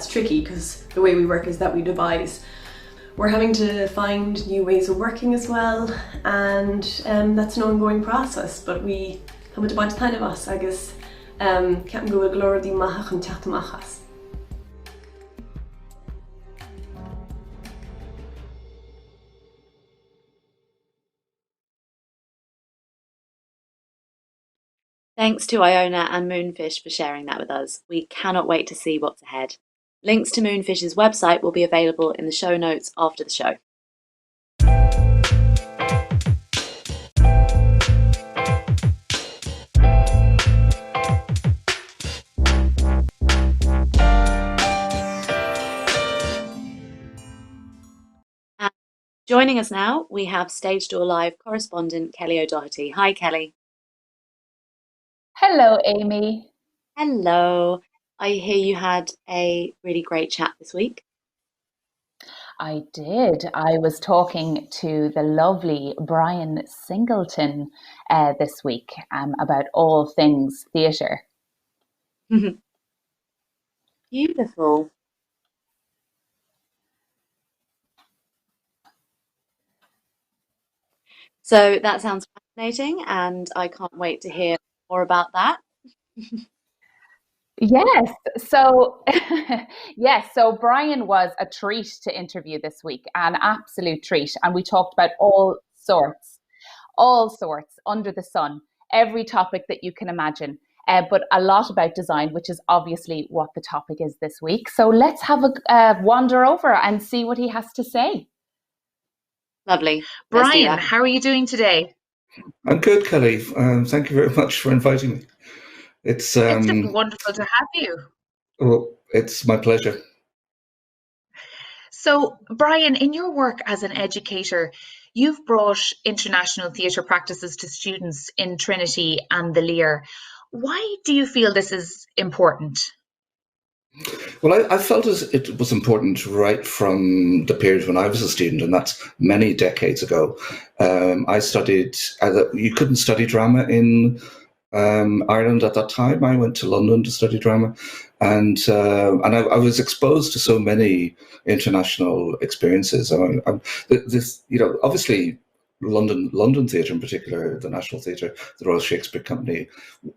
tricky, because the way we work is that we devise. We're having to find new ways of working as well, and that's an ongoing process, but we have a bunch of time of us, I guess. Ceapan go glór dí maithach an teachta machas. Thanks to Ionia and Moonfish for sharing that with us. We cannot wait to see what's ahead. Links to Moonfish's website will be available in the show notes after the show. And joining us now, we have Stage Door Live correspondent Kelly O'Doherty. Hi, Kelly. Hello, Amy. Hello. I hear you had a really great chat this week. I did. I was talking to the lovely Brian Singleton this week about all things theatre. Beautiful. So that sounds fascinating, and I can't wait to hear more about that. Yes. So, yes. So Brian was a treat to interview this week, an absolute treat. And we talked about all sorts under the sun, every topic that you can imagine, but a lot about design, which is obviously what the topic is this week. So let's have a wander over and see what he has to say. Lovely. Brian, how are you doing today? I'm good, Kelly. Thank you very much for inviting me. It's wonderful to have you. Well, it's my pleasure. So, Brian, in your work as an educator, you've brought international theatre practices to students in Trinity and the Lear. Why do you feel this is important? Well, I felt as it was important right from the period when I was a student, and that's many decades ago. I studied, you couldn't study drama in Ireland at that time. I went to London to study drama, and I was exposed to so many international experiences. Obviously, London Theatre in particular, the National Theatre, the Royal Shakespeare Company,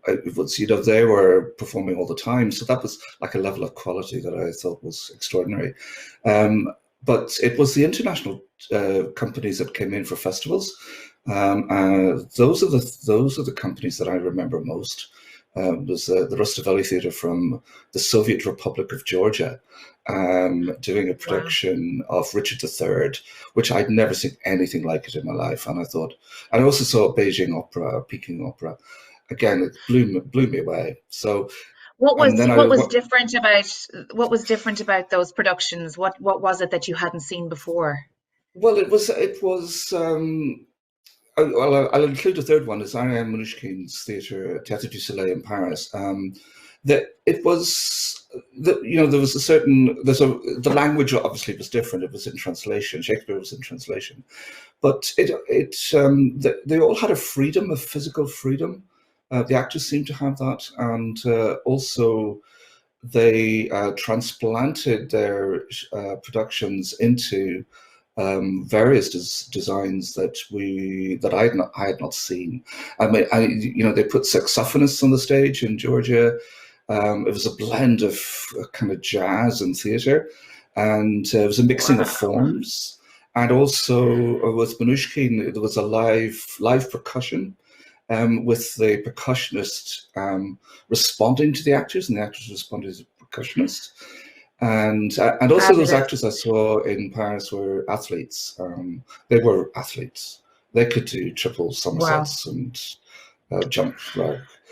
it was, they were performing all the time. So that was like a level of quality that I thought was extraordinary. But it was the international companies that came in for festivals. Those are the companies that I remember most. Was the Rustaveli Theatre from the Soviet Republic of Georgia, doing a production of Richard III, which I'd never seen anything like it in my life. And I also saw Beijing Opera, Peking Opera. Again, it blew me away. So what was different about those productions? What was it that you hadn't seen before? Well, it was. I'll include a third one, is Ionia Ni Chroinin's theatre, Théâtre du Soleil in Paris. That it was, there was the language obviously was different. It was in translation. Shakespeare was in translation, but they all had a freedom, a physical freedom. The actors seemed to have that, and also they transplanted their productions into various designs that I had not seen. I mean, they put saxophonists on the stage in Georgia. It was a blend of kind of jazz and theatre, and it was a mixing of forms. And also with Mnouchkine, there was a live percussion, with the percussionist responding to the actors, and the actors responding to the percussionist. And also those actors I saw in Paris were athletes. They were athletes. They could do triple somersaults and jump.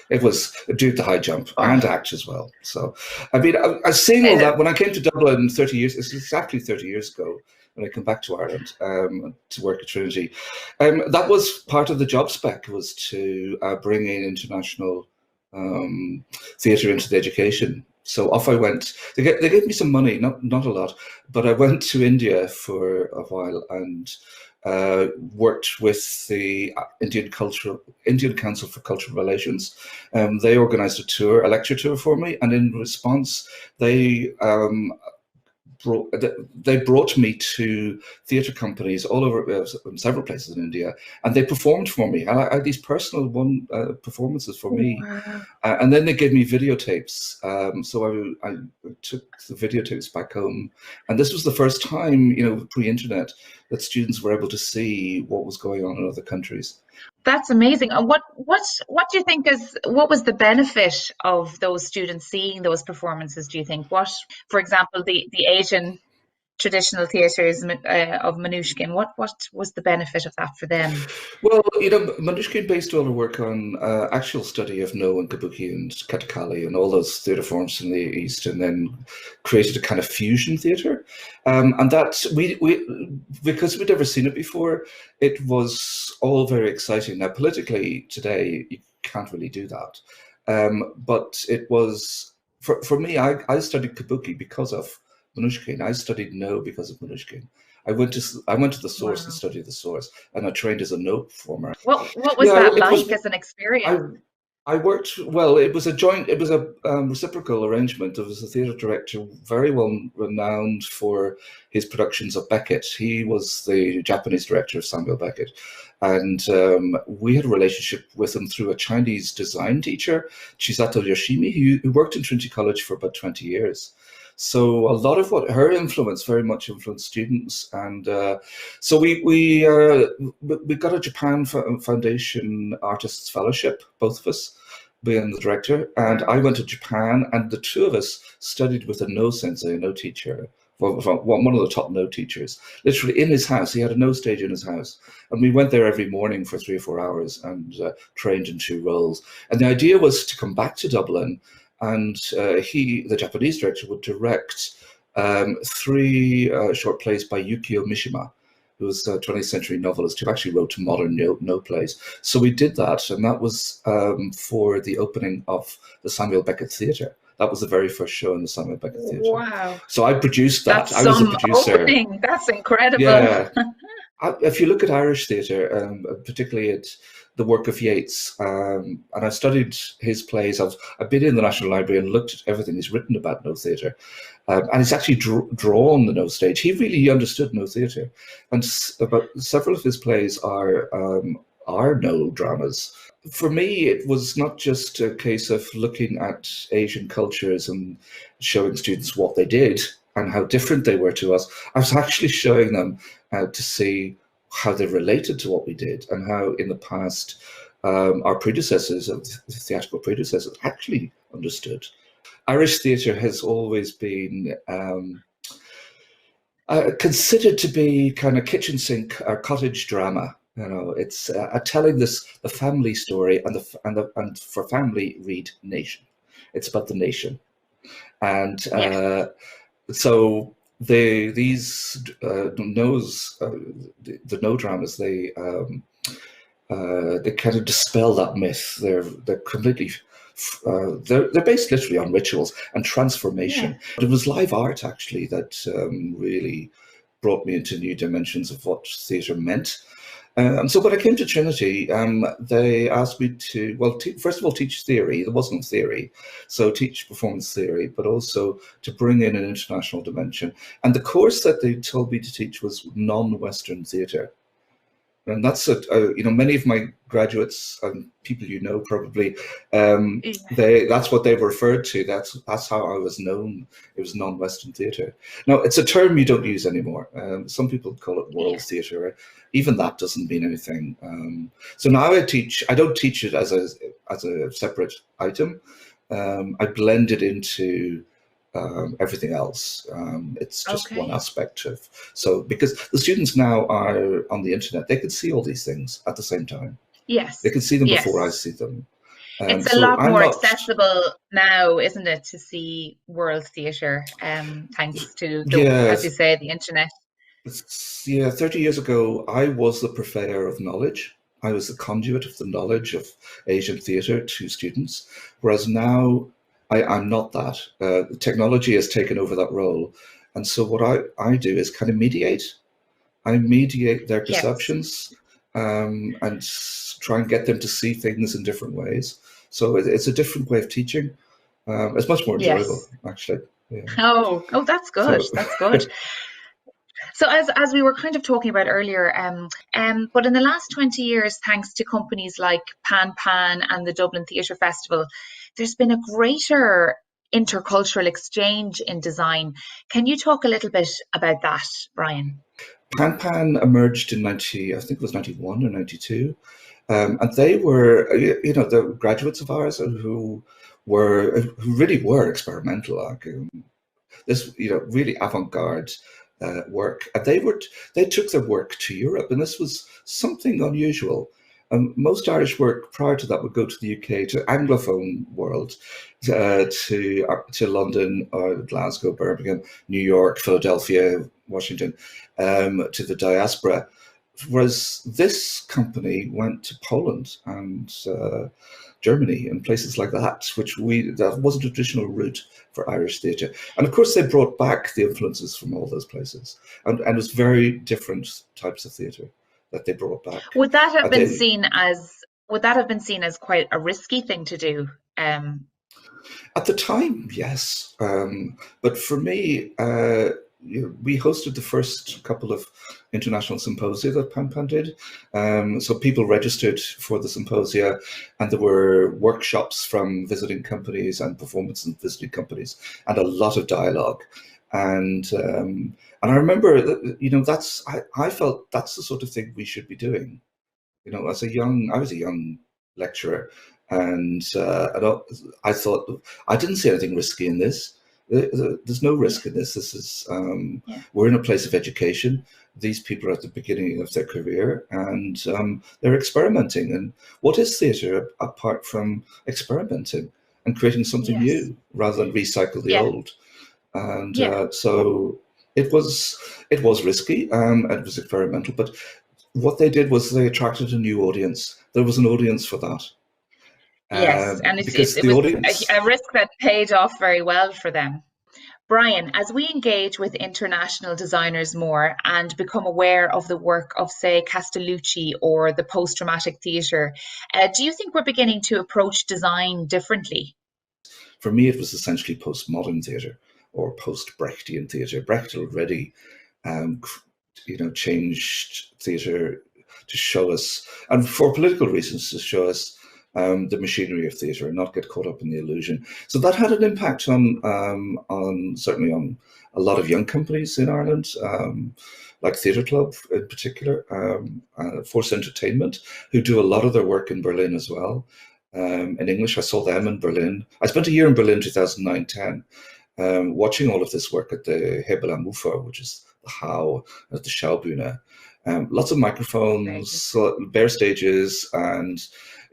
It was do the high jump and act as well. So, I mean, I was seeing all that when I came to Dublin 30 years. It's exactly 30 years ago when I came back to Ireland to work at Trinity. That was part of the job spec, was to bring in international theatre into the education. So off I went. They gave me some money, not a lot, but I went to India for a while and worked with the Indian Council for Cultural Relations. They organised a lecture tour for me, and in response, they brought me to theatre companies all over several places in India, and they performed for me. I had these personal performances for me, and then they gave me videotapes. So I took the videotapes back home, and this was the first time, pre-internet, that students were able to see what was going on in other countries. That's amazing. And what do you think what was the benefit of those students seeing those performances, do you think? What, for example, the Asian traditional theatres of Mnouchkine, what was the benefit of that for them? Well, Mnouchkine based all her work on actual study of No and Kabuki and Kathakali and all those theatre forms from the East, and then created a kind of fusion theatre. And that because we'd never seen it before, it was all very exciting. Now, politically today, you can't really do that. But it was, for me, I studied Kabuki because of Mnouchkine. I studied No because of Mnouchkine. I went to the source and studied the source, and I trained as a No performer. What was that like as an experience? I worked, well, it was a reciprocal arrangement. There was a theatre director very well renowned for his productions of Beckett. He was the Japanese director of Samuel Beckett. And we had a relationship with him through a Chinese design teacher, Chisato Yoshimi, who worked in Trinity College for about 20 years. So a lot of what her influence very much influenced students, and so we got a Japan Foundation Artists Fellowship, both of us, being the director, and I went to Japan, and the two of us studied with a no sensei, a no teacher, one of the top no teachers, literally in his house. He had a no stage in his house, and we went there every morning for 3 or 4 hours and trained in 2 roles. And the idea was to come back to Dublin, and the Japanese director, would direct 3 short plays by Yukio Mishima, who was a 20th century novelist who actually wrote modern no plays. So we did that, and that was for the opening of the Samuel Beckett Theatre. That was the very first show in the Samuel Beckett Theatre. Wow. So I produced that. That's I was a producer. Opening. That's incredible. Yeah. If you look at Irish theatre, particularly at the work of Yeats, and I studied his plays. I've been in the National Library and looked at everything he's written about no theatre, and he's actually drawn the no stage. He really understood no theatre, and about several of his plays are no dramas. For me, it was not just a case of looking at Asian cultures and showing students what they did and how different they were to us. I was actually showing them to see how they related to what we did, and how in the past our predecessors, theatrical predecessors, actually understood. Irish theatre has always been considered to be kind of kitchen sink or cottage drama. You know, it's telling the family story, and for family, read nation. It's about the nation, and so these no dramas, they kind of dispel that myth. They're completely they're based literally on rituals and transformation. Yeah. But it was live art actually that really brought me into new dimensions of what theatre meant. So when I came to Trinity, they asked me to, first of all, teach theory. There wasn't theory, so teach performance theory, but also to bring in an international dimension. And the course that they told me to teach was non-Western theatre. And that's many of my graduates and people probably, that's what they were referred to. That's how I was known. It was non-Western theatre. Now it's a term you don't use anymore. Some people call it world theatre. Even that doesn't mean anything. So now I don't teach it as a separate item. I blend it into everything else. It's just one aspect of, because the students now are on the internet, they can see all these things at the same time. Yes. They can see them before I see them. It's a lot more accessible now, isn't it, to see world theatre, thanks to, as you say, the internet. 30 years ago, I was the purveyor of knowledge. I was the conduit of the knowledge of Asian theatre to students, whereas now I'm not that. Technology has taken over that role. And so what I do is kind of mediate. I mediate their perceptions and try and get them to see things in different ways. So it's a different way of teaching. It's much more enjoyable, actually. Yeah. Oh, that's good. That's good. So as we were kind of talking about earlier, but in the last 20 years, thanks to companies like Pan and the Dublin Theatre Festival, there's been a greater intercultural exchange in design. Can you talk a little bit about that, Brian? Pan emerged in 91 or 92. And they were, the graduates of ours who really were experimental, this, really avant-garde work. And they took their work to Europe, and this was something unusual. Most Irish work prior to that would go to the UK, to Anglophone world, to London, Glasgow, Birmingham, New York, Philadelphia, Washington, to the diaspora. Whereas this company went to Poland and Germany and places like that, that wasn't a traditional route for Irish theatre. And of course, they brought back the influences from all those places, and it was very different types of theatre that they brought back. Would that have been seen as quite a risky thing to do? At the time, yes. But for me, we hosted the first couple of international symposia that Pan did. So people registered for the symposia, and there were workshops from visiting companies and performance and visiting companies, and a lot of dialogue. And I remember that, I felt that's the sort of thing we should be doing. I was a young lecturer, and I thought, I didn't see anything risky in this. There's no risk in this. This is we're in a place of education. These people are at the beginning of their career, and they're experimenting. And what is theatre apart from experimenting and creating something new rather than recycle the old? And so it was risky, and it was experimental, but what they did was they attracted a new audience. There was an audience for that. Yes, and it was a risk that paid off very well for them. Brian, as we engage with international designers more and become aware of the work of, say, Castellucci or the post-dramatic theatre, do you think we're beginning to approach design differently? For me, it was essentially postmodern theatre or post-Brechtian theatre. Brecht already changed theatre to show us, and for political reasons, to show us the machinery of theatre and not get caught up in the illusion. So that had an impact on certainly on a lot of young companies in Ireland, like Theatre Club in particular, Force Entertainment, who do a lot of their work in Berlin as well. In English, I saw them in Berlin. I spent a year in Berlin, 2009-10, watching all of this work at the Hebel am Ufer, which is the How at the Schaubühne. Lots of microphones, bare stages, and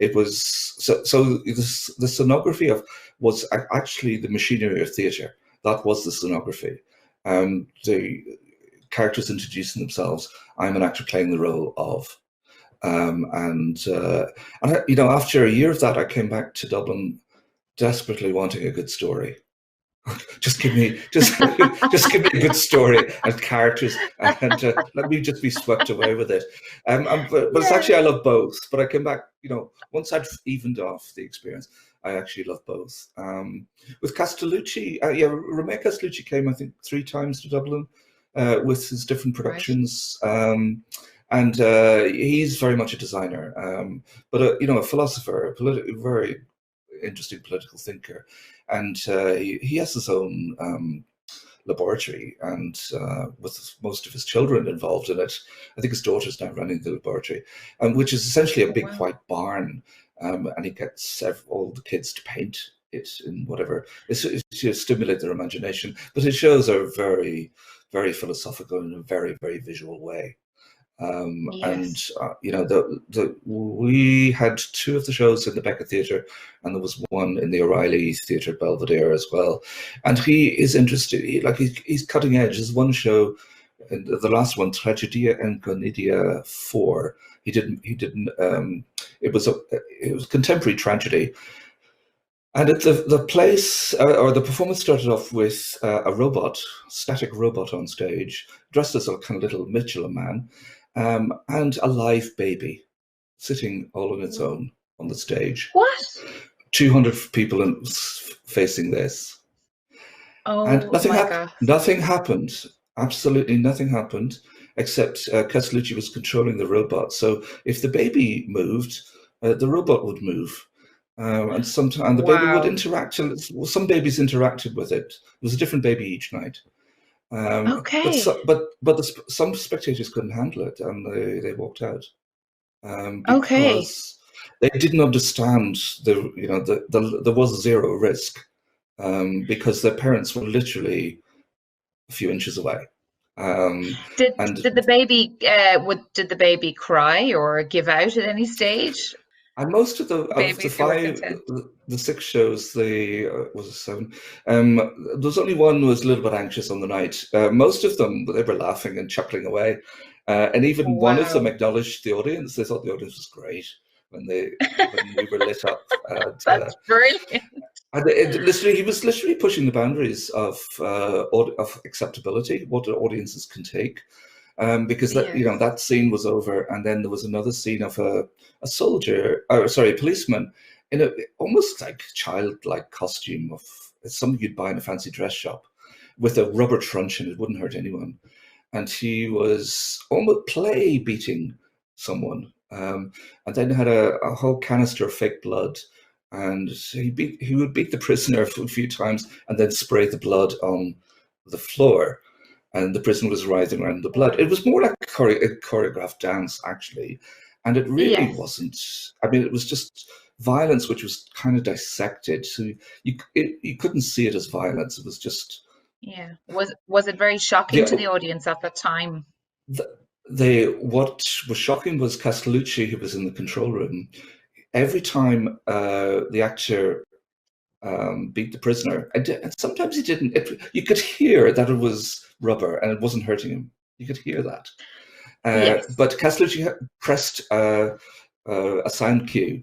it was so the scenography was actually the machinery of theatre. That was the scenography. The characters introducing themselves. I'm an actor playing the role of. And after a year of that, I came back to Dublin, desperately wanting a good story. Just give me a good story and characters, and let me just be swept away with it. But it's actually, I love both. But I came back, once I'd evened off the experience, I actually love both. With Castellucci, Romeo Castellucci came, I think, 3 times to Dublin with his different productions. Right. And he's very much a designer, but a philosopher, a very interesting political thinker, and he has his own laboratory, and with most of his children involved in it. I think his daughter's now running the laboratory, which is essentially a big white barn, and he gets all the kids to paint it in whatever. It's to stimulate their imagination, but his shows are very, very philosophical in a very, very visual way. Yes. And we had 2 of the shows in the Beckett Theatre, and there was 1 in the O'Reilly Theatre at Belvedere as well. And he is interested. He's cutting edge. There's one show, the last one, Tragedia and Comedia 4. He didn't. It was a contemporary tragedy. And the place or the performance started off with a static robot on stage, dressed as a kind of little Michelin man. And a live baby sitting all on its own on the stage. What? 200 people facing this. Oh, and God. Nothing happened. Absolutely nothing happened, except Castellucci was controlling the robot. So if the baby moved, the robot would move. And the baby would interact. Some babies interacted with it. It was a different baby each night. Okay. But some spectators couldn't handle it, and they walked out because they didn't understand there was zero risk because their parents were literally a few inches away. Did the baby cry or give out at any stage? And most of the 6 shows, was it 7? There's only one was a little bit anxious on the night. Most of them, they were laughing and chuckling away, and even one of them acknowledged the audience. They thought the audience was great when we were lit up. And, that's brilliant. And he was literally pushing the boundaries of acceptability, what the audiences can take. Because that scene was over, and then there was another scene of a policeman in a almost like childlike costume of something you'd buy in a fancy dress shop, with a rubber truncheon. It wouldn't hurt anyone. And he was almost play beating someone, and then had a whole canister of fake blood. And he would beat the prisoner a few times and then spray the blood on the floor. And the prisoner was writhing around in the blood. It was more like a choreographed dance, actually. And it really wasn't. I mean, it was just violence which was kind of dissected. So you couldn't see it as violence. It was just... Yeah. Was it very shocking to the audience at that time? What was shocking was Castellucci, who was in the control room. Every time the actor beat the prisoner, and sometimes he didn't, you could hear that it was rubber and it wasn't hurting him. You could hear that. But Castellucci pressed a sound cue,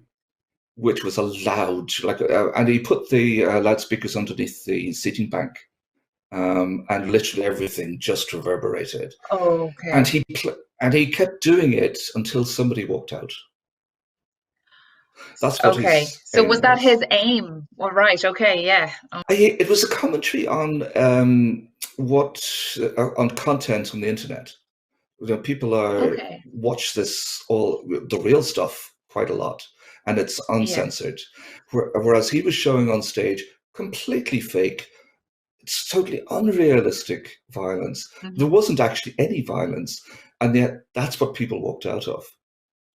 which was a loud, and he put the loudspeakers underneath the seating bank, and literally everything just reverberated. Oh, okay. And he kept doing it until somebody walked out. That's what So was that his aim? Well, right. Okay. Yeah. It was a commentary on on content on the internet. People watch the real stuff quite a lot, and it's uncensored. Whereas he was showing on stage completely fake, it's totally unrealistic violence. There wasn't actually any violence, and yet that's what people walked out of.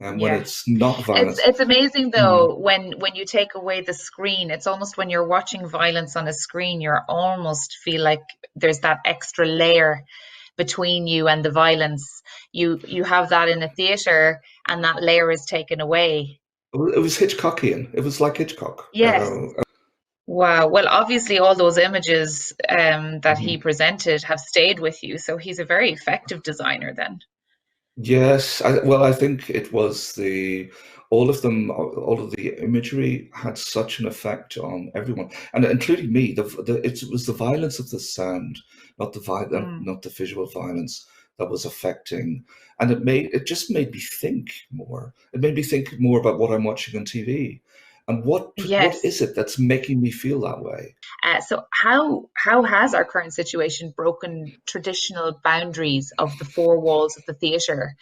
And when it's not violence, it's amazing though when you take away the screen. It's almost when you're watching violence on a screen, you almost feel like there's that extra layer between you and the violence. You have that in a theatre, and that layer is taken away. It was Hitchcockian. It was like Hitchcock. Yes. Wow. Well, obviously all those images that he presented have stayed with you. So he's a very effective designer then. Yes. I think it was all of the imagery had such an effect on everyone, and including me. It was the violence of the sound, not the visual violence, that was affecting, and it just made me think more. It made me think more about what I'm watching on TV, and what is it that's making me feel that way. So how has our current situation broken traditional boundaries of the four walls of the theatre,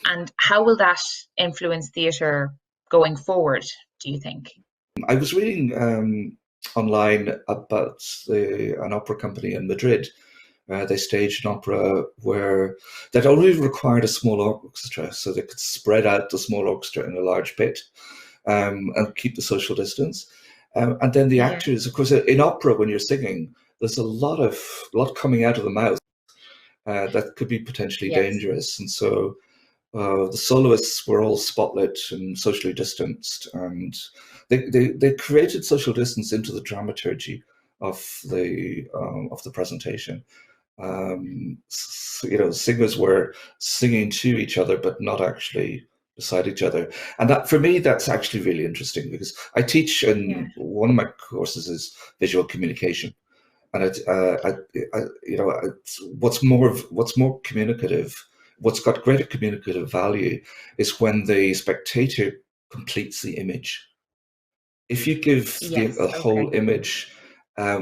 and how will that influence theatre going forward, do you think? I was reading online about an opera company in Madrid. They staged an opera where that only required a small orchestra, so they could spread out the small orchestra in a large pit and keep the social distance. And then the actors, of course, in opera, when you're singing, there's a lot coming out of the mouth that could be potentially dangerous. And so the soloists were all spotlit and socially distanced, and they created social distance into the dramaturgy of the presentation. Singers were singing to each other, but not actually beside each other. And that, for me, that's actually really interesting, because I teach, and one of my courses is visual communication. And what's more communicative, what's got greater communicative value, is when the spectator completes the image. If you give a whole image,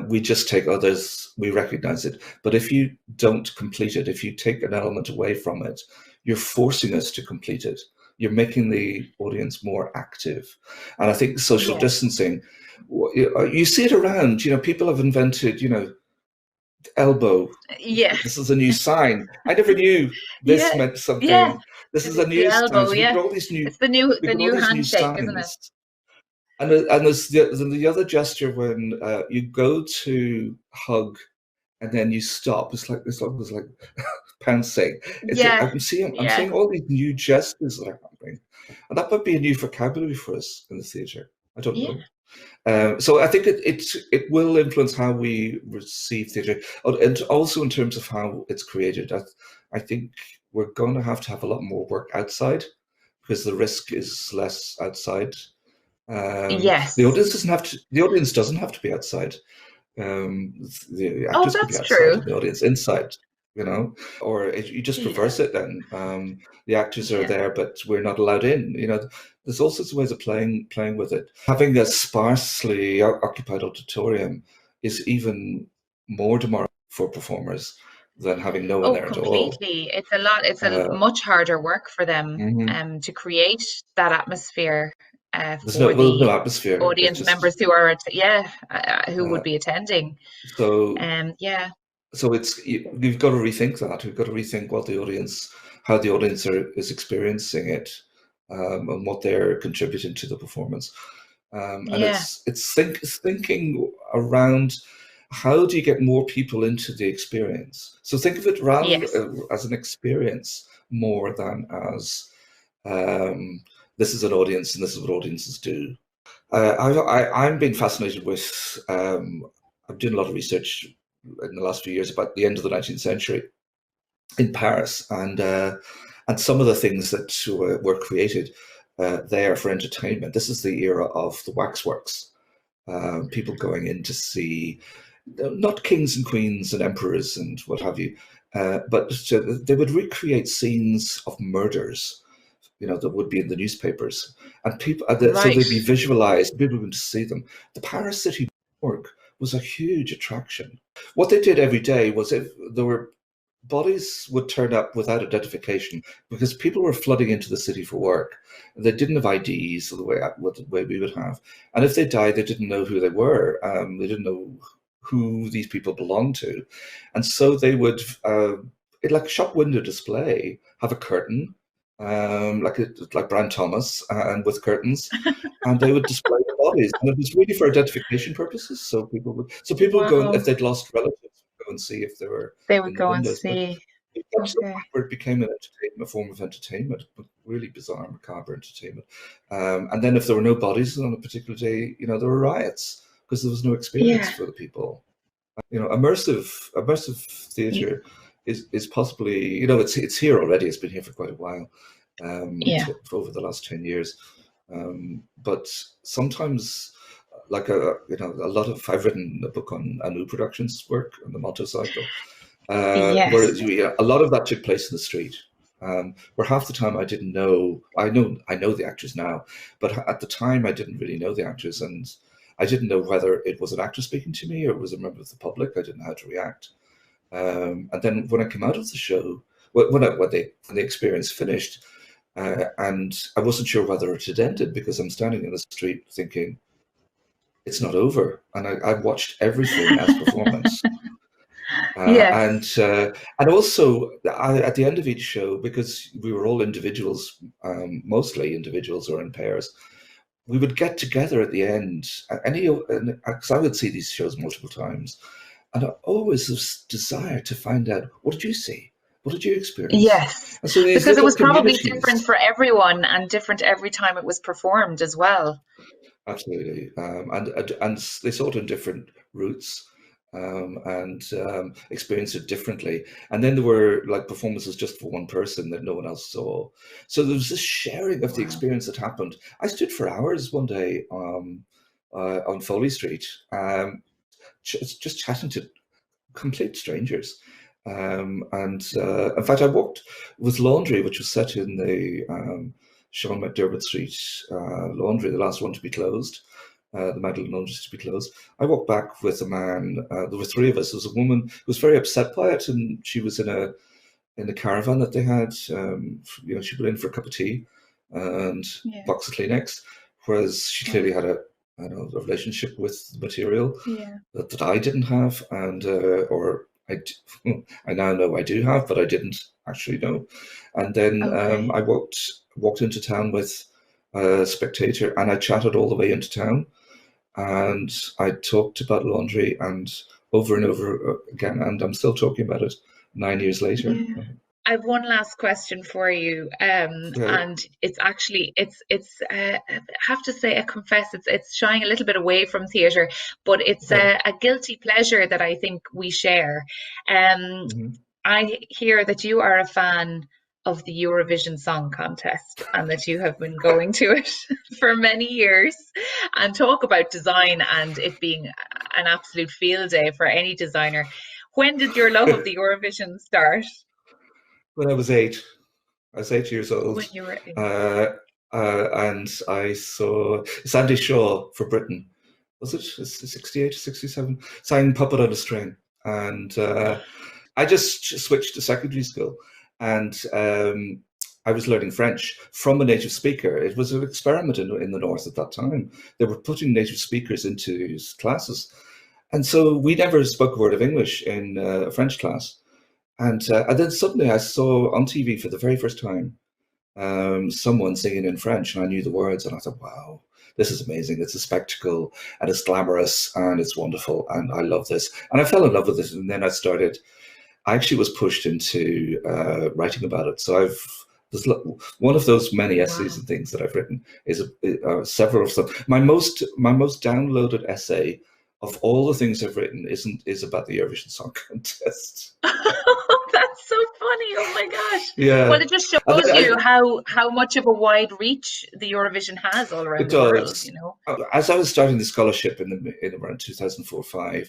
we just take others, we recognize it. But if you don't complete it, if you take an element away from it, you're forcing us to complete it. You're making the audience more active. And I think social distancing, you see it around, people have invented, elbow. Yeah. This is a new sign. I never knew this meant something. Yeah. This is a new elbow, sign. So all these new, it's the new handshake, isn't it? And there's the other gesture when you go to hug and then you stop. It's almost like pouncing. I'm seeing all these new gestures that are happening, and that might be a new vocabulary for us in the theatre. I don't know. So I think it will influence how we receive theatre, and also in terms of how it's created. I think we're going to have a lot more work outside, because the risk is less outside. The audience doesn't have to be outside. The actors could be outside and the audience inside, or you just reverse it then. The actors are there, but we're not allowed in. There's all sorts of ways of playing with it. Having a sparsely occupied auditorium is even more demoralizing for performers than having no one there at all. Completely. It's a lot. It's a much harder work for them to create that atmosphere for no atmosphere. Audience members who are who would be attending. So yeah. So you've got to rethink that. We've got to rethink how the audience is experiencing it, and what they're contributing to the performance. And it's thinking around, how do you get more people into the experience? So think of it rather as an experience more than as this is an audience and this is what audiences do. I'm being fascinated with. I'm doing a lot of research in the last few years about the end of the 19th century in Paris, and some of the things that were created there for entertainment. This is the era of the waxworks, people going in to see not kings and queens and emperors and what have you, but they would recreate scenes of murders, that would be in the newspapers, and people. So they'd be visualized. People were going to see them. The Paris City Morgue was a huge attraction. What they did every day was, if there were bodies would turn up without identification, because people were flooding into the city for work. They didn't have IDs the way we would have, and if they died, they didn't know who they were. They didn't know who these people belonged to, and so they would, like a shop window display, have a curtain, like Brian Thomas, and with curtains, and they would display the bodies, and it was really for identification purposes. So people would go, if they'd lost relatives, go and see if they were. They would go and see. Where it became a form of entertainment, really bizarre, macabre entertainment. And then if there were no bodies on a particular day, there were riots because there was no experience for the people. Immersive theatre is possibly, it's here already. It's been here for quite a while, for over the last 10 years. But sometimes, like I've written a book on Anu Productions' work on the Motto cycle, where a lot of that took place in the street, where half the time I didn't know. I know the actors now, but at the time I didn't really know the actors, and I didn't know whether it was an actor speaking to me or it was a member of the public. I didn't know how to react. And then when I came out of the show, when the experience finished, and I wasn't sure whether it had ended, because I'm standing in the street thinking, it's not over, and I watched everything as performance. And also at the end of each show, because we were all individuals, mostly individuals or in pairs, we would get together at the end. Because I would see these shows multiple times, and I always was desire to find out, what did you see? What did you experience? Yes, so because it was probably different for everyone and different every time it was performed as well. Absolutely, and they saw it in different routes, and experienced it differently. And then there were like performances just for one person that no one else saw. So there was this sharing of the experience that happened. I stood for hours one day on Foley Street, just chatting to complete strangers. And in fact, I walked with Laundry, which was set in the Sean McDermott Street laundry, the last one to be closed, the Magdalen laundry to be closed. I walked back with a man. There were three of us. There was a woman who was very upset by it, and she was in a caravan that they had. She went in for a cup of tea and a box of Kleenex, whereas she clearly had a relationship with the material that I didn't have, and I now know I do have, but I didn't actually know. And then I walked into town with a spectator, and I chatted all the way into town, and I talked about laundry and over again, and I'm still talking about it 9 years later. Yeah. I have one last question for you, and it's actually I have to say, I confess, it's shying a little bit away from theatre, but it's a guilty pleasure that I think we share. I hear that you are a fan of the Eurovision Song Contest, and that you have been going to it for many years, and talk about design and it being an absolute field day for any designer. When did your love of the Eurovision start? When I was 8. I was 8 years old. When you were 8. And I saw Sandy Shaw for Britain. Was it 68 or 67? Sang Puppet on a String. And I just switched to secondary school, and I was learning French from a native speaker. It was an experiment in the North at that time. They were putting native speakers into classes. And so we never spoke a word of English in a French class. And then suddenly I saw on TV for the very first time someone singing in French, and I knew the words, and I thought, wow, this is amazing. It's a spectacle, and it's glamorous, and it's wonderful, and I love this. And I fell in love with it, and then I actually was pushed into writing about it. So there's one of those many essays and things that I've written is several of them. My most downloaded essay of all the things I've written is about the Eurovision Song Contest. That's so funny! Oh my gosh! Yeah. Well, it just shows you how much of a wide reach the Eurovision has all around the world. You know, as I was starting the scholarship in around 2004-05,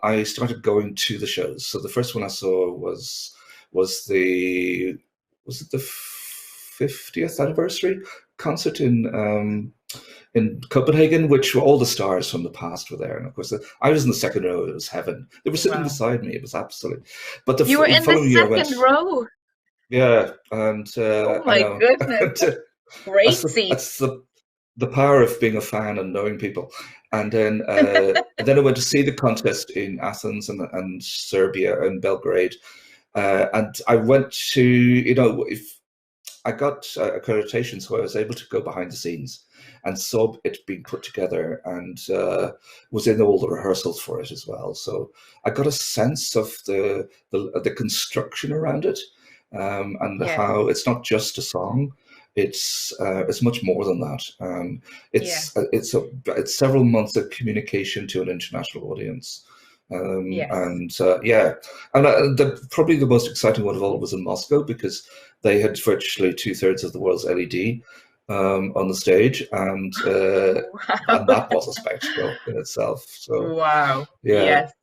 I started going to the shows. So the first one I saw was it the 50th anniversary concert in Copenhagen, which were all the stars from the past were there. And of course, I was in the second row. It was heaven. They were sitting beside me. It was absolute. But you were in the second row. Yeah, and oh my goodness, great seat. That's the power of being a fan and knowing people. And then I went to see the contest in Athens and Serbia and Belgrade. And I went to, if I got accreditation, so I was able to go behind the scenes and saw it being put together, and was in all the rehearsals for it as well. So I got a sense of the construction around it, and how it's not just a song. It's much more than that. It's several months of communication to an international audience. And probably the most exciting one of all was in Moscow, because they had virtually 2/3 of the world's LED on the stage, and that was a spectacle in itself. So wow, yes.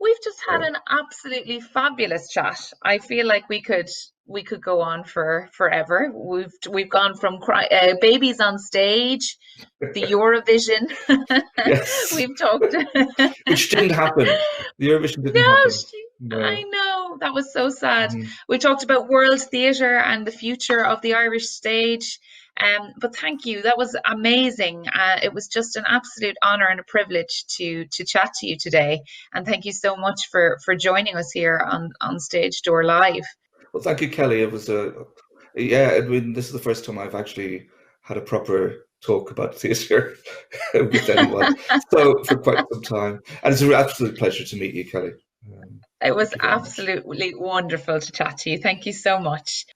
We've just had an absolutely fabulous chat. I feel like we could go on for forever. We've gone from babies on stage, the Eurovision. Yes. We've talked, which didn't happen. The Eurovision didn't happen. No. I know, that was so sad. We talked about world theatre and the future of the Irish stage. But thank you, that was amazing. It was just an absolute honour and a privilege to chat to you today, and thank you so much for joining us here on Stage Door Live. Well, thank you, Kelly. It was this is the first time I've actually had a proper talk about theatre with anyone, so for quite some time, and it's an absolute pleasure to meet you, Kelly. It was absolutely wonderful to chat to you. Thank you so much.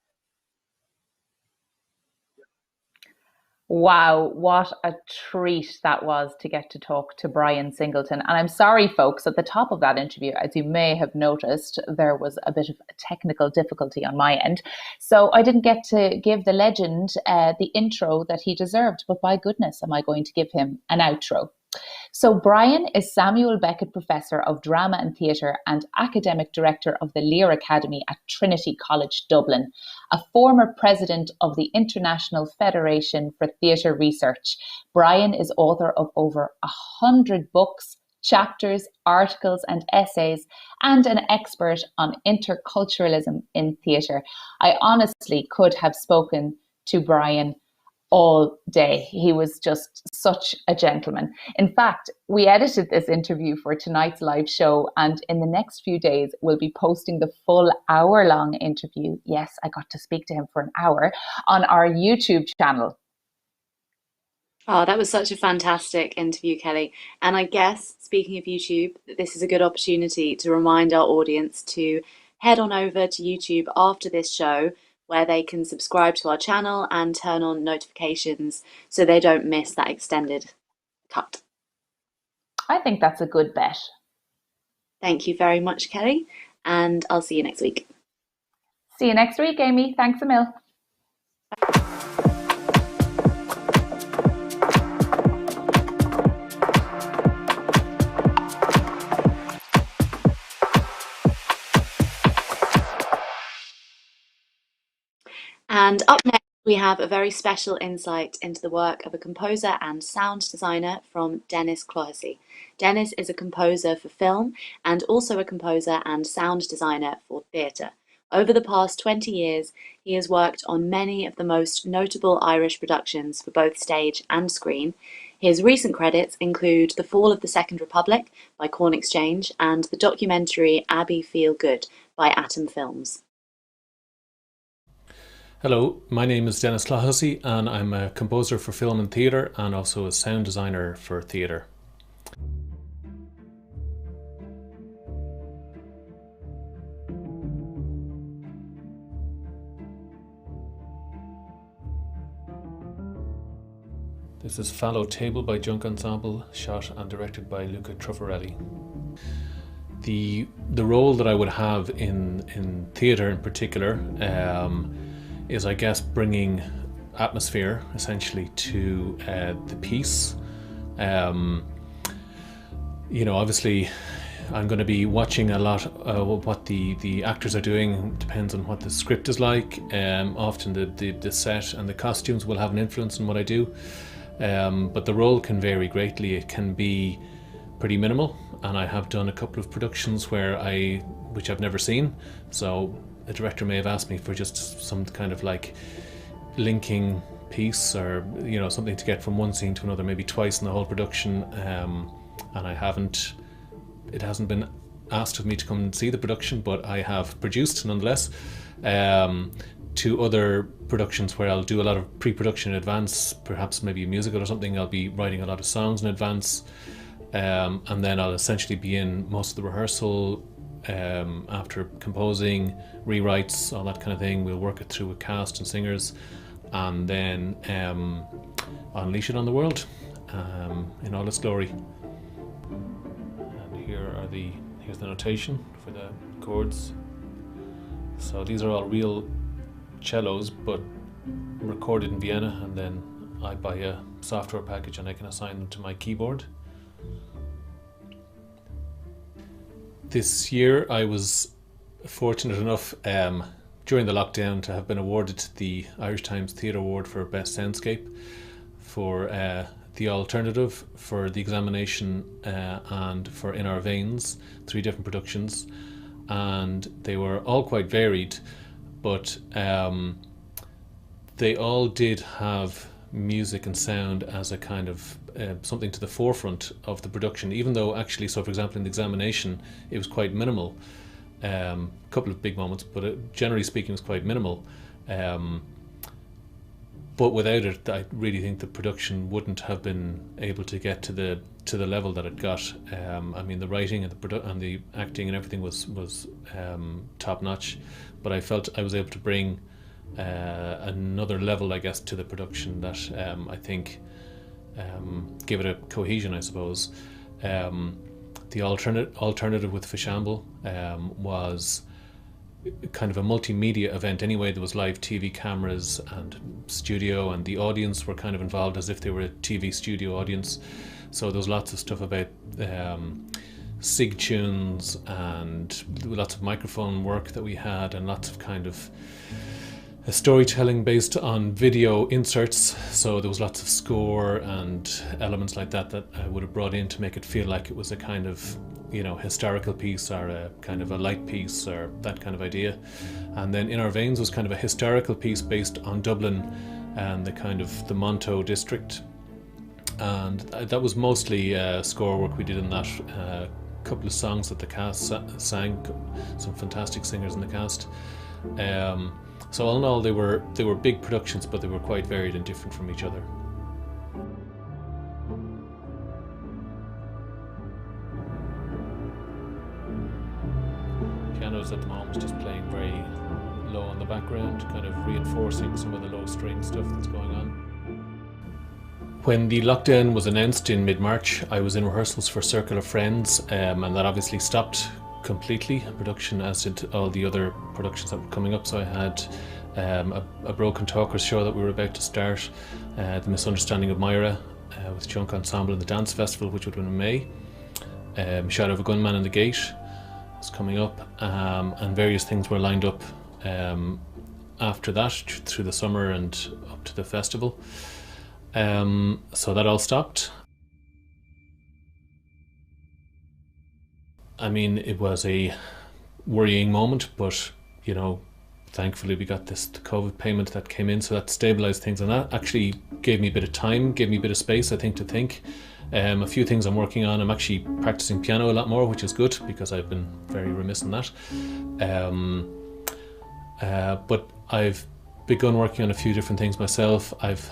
Wow, what a treat that was to get to talk to Brian Singleton. And I'm sorry, folks, at the top of that interview, as you may have noticed, there was a bit of a technical difficulty on my end. So I didn't get to give the legend the intro that he deserved, but by goodness, am I going to give him an outro. So Brian is Samuel Beckett Professor of Drama and Theatre and Academic Director of the Lear Academy at Trinity College Dublin, a former President of the International Federation for Theatre Research. Brian is author of over 100 books, chapters, articles and essays, and an expert on interculturalism in theatre. I honestly could have spoken to Brian all day. He was just such a gentleman. In fact, we edited this interview for tonight's live show, and in the next few days we'll be posting the full hour-long interview. Yes, I got to speak to him for an hour on our YouTube channel. Oh, that was such a fantastic interview, Kelly. And I guess, speaking of YouTube, this is a good opportunity to remind our audience to head on over to YouTube after this show, where they can subscribe to our channel and turn on notifications so they don't miss that extended cut. I think that's a good bet. Thank you very much, Kelly, and I'll see you next week. See you next week, Amy. Thanks a mil. And up next, We have a very special insight into the work of a composer and sound designer from Denis Clohessy. Denis is a composer for film and also a composer and sound designer for theatre. Over the past 20 years, he has worked on many of the most notable Irish productions for both stage and screen. His recent credits include The Fall of the Second Republic by Corn Exchange and the documentary Abbey Feel Good by Atom Films. Hello, my name is Denis Clohessy and I'm a composer for film and theatre and also a sound designer for theatre. This is Fallow Table by Junk Ensemble, shot and directed by Luca Truffarelli. The role that I would have in theatre in particular is, I guess, bringing atmosphere essentially to the piece. Obviously I'm going to be watching a lot of what the actors are doing. Depends on what the script is like. Often the set and the costumes will have an influence on what I do. But the role can vary greatly. It can be pretty minimal, and I have done a couple of productions which I've never seen. So the director may have asked me for just some kind of like linking piece, or something to get from one scene to another, maybe twice in the whole production, and it hasn't been asked of me to come and see the production, but I have produced nonetheless. To other productions where I'll do a lot of pre-production in advance, perhaps maybe a musical or something. I'll be writing a lot of songs in advance, and then I'll essentially be in most of the rehearsal. After composing, rewrites, all that kind of thing, we'll work it through with cast and singers, and then unleash it on the world in all its glory. And here's the notation for the chords. So these are all real cellos, but recorded in Vienna, and then I buy a software package and I can assign them to my keyboard. This year I was fortunate enough during the lockdown to have been awarded the Irish Times Theatre Award for Best Soundscape for The Alternative, for The Examination, and for In Our Veins, 3 different productions, and they were all quite varied, but they all did have music and sound as a kind of something to the forefront of the production, even though actually, so for example in The Examination it was quite minimal. A couple of big moments, but generally speaking it was quite minimal. But without it, I really think the production wouldn't have been able to get to the level that it got. I mean, the writing and the acting and everything was top notch, but I felt I was able to bring another level, I guess, to the production that I think gave it a cohesion, I suppose. The alternative with Fishamble was kind of a multimedia event anyway. There was live TV cameras and studio, and the audience were kind of involved as if they were a TV studio audience. So there was lots of stuff about sig tunes and lots of microphone work that we had, and lots of kind of storytelling based on video inserts. So there was lots of score and elements like that I would have brought in to make it feel like it was a kind of historical piece, or a kind of a light piece, or that kind of idea. And then In Our Veins was kind of a historical piece based on Dublin and the kind of the Monto district, and that was mostly score work we did in that. A couple of songs that the cast sang, some fantastic singers in the cast. So all in all, they were big productions, but they were quite varied and different from each other. Pianos at the moment just playing very low in the background, kind of reinforcing some of the low string stuff that's going on. When the lockdown was announced in mid-March, I was in rehearsals for Circle of Friends, and that obviously stopped completely production, as did all the other productions that were coming up. So I had a Broken Talkers show that we were about to start, The Misunderstanding of Myra with Junk Ensemble in the Dance Festival, which would have been in May. Shadow of a Gunman in the Gate was coming up, and various things were lined up after that through the summer and up to the festival. So that all stopped. I mean, it was a worrying moment, but you know, thankfully we got the COVID payment that came in, so that stabilized things, and that actually gave me a bit of time, gave me a bit of space, I think, to think. A few things I'm working on. I'm actually practicing piano a lot more, which is good because I've been very remiss in that. But I've begun working on a few different things myself. I've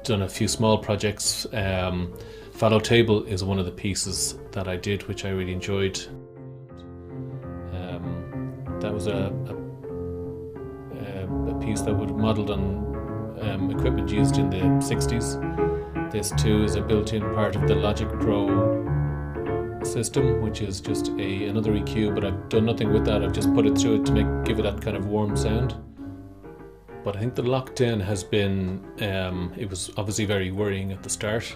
done a few small projects. Fallow Table is one of the pieces that I did, which I really enjoyed. That was a piece that was modelled on equipment used in the 60s. This too is a built-in part of the Logic Pro system, which is just another EQ, but I've done nothing with that. I've just put it through it to give it that kind of warm sound. But I think the lockdown has been, it was obviously very worrying at the start,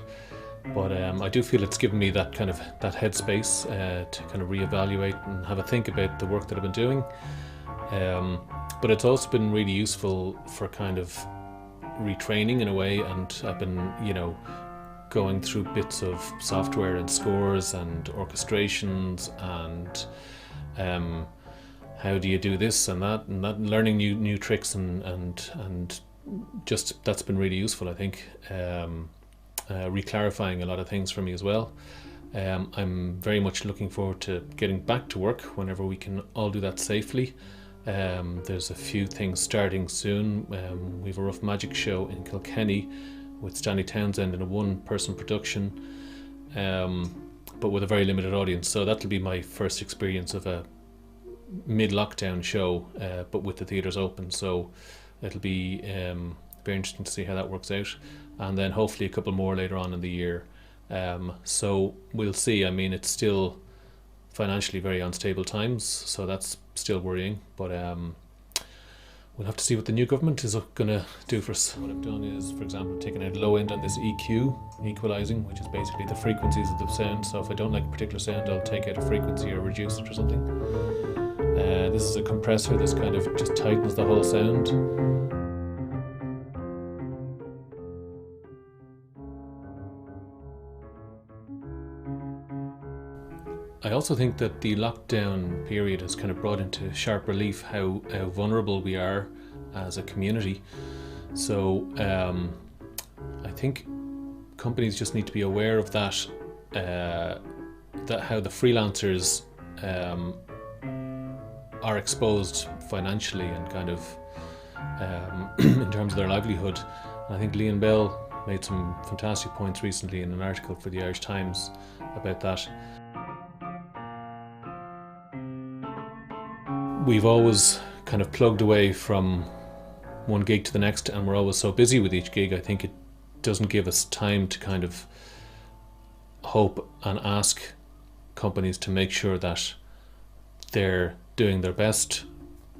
but I do feel it's given me that kind of headspace to kind of reevaluate and have a think about the work that I've been doing. But it's also been really useful for kind of retraining in a way, and I've been, you know, going through bits of software and scores and orchestrations and how do you do this and that, learning new tricks and just that's been really useful, I think. Reclarifying a lot of things for me as well. I'm very much looking forward to getting back to work whenever we can all do that safely. There's a few things starting soon. We have a Rough Magic show in Kilkenny with Stanley Townsend in a one-person production, but with a very limited audience. So that'll be my first experience of a mid-lockdown show, but with the theatres open. So it'll be very interesting to see how that works out. And then hopefully a couple more later on in the year. So we'll see. I mean, it's still financially very unstable times, so that's still worrying, but we'll have to see what the new government is going to do for us. What I've done is, for example, taken out low end on this EQ, equalizing, which is basically the frequencies of the sound. So if I don't like a particular sound, I'll take out a frequency or reduce it or something. This is a compressor. This kind of just tightens the whole sound. I also think that the lockdown period has kind of brought into sharp relief how vulnerable we are as a community. So I think companies just need to be aware of that, that how the freelancers are exposed financially and kind of in terms of their livelihood. And I think Lian Bell made some fantastic points recently in an article for the Irish Times about that. We've always kind of plugged away from one gig to the next, and we're always so busy with each gig. I think it doesn't give us time to kind of hope and ask companies to make sure that they're doing their best,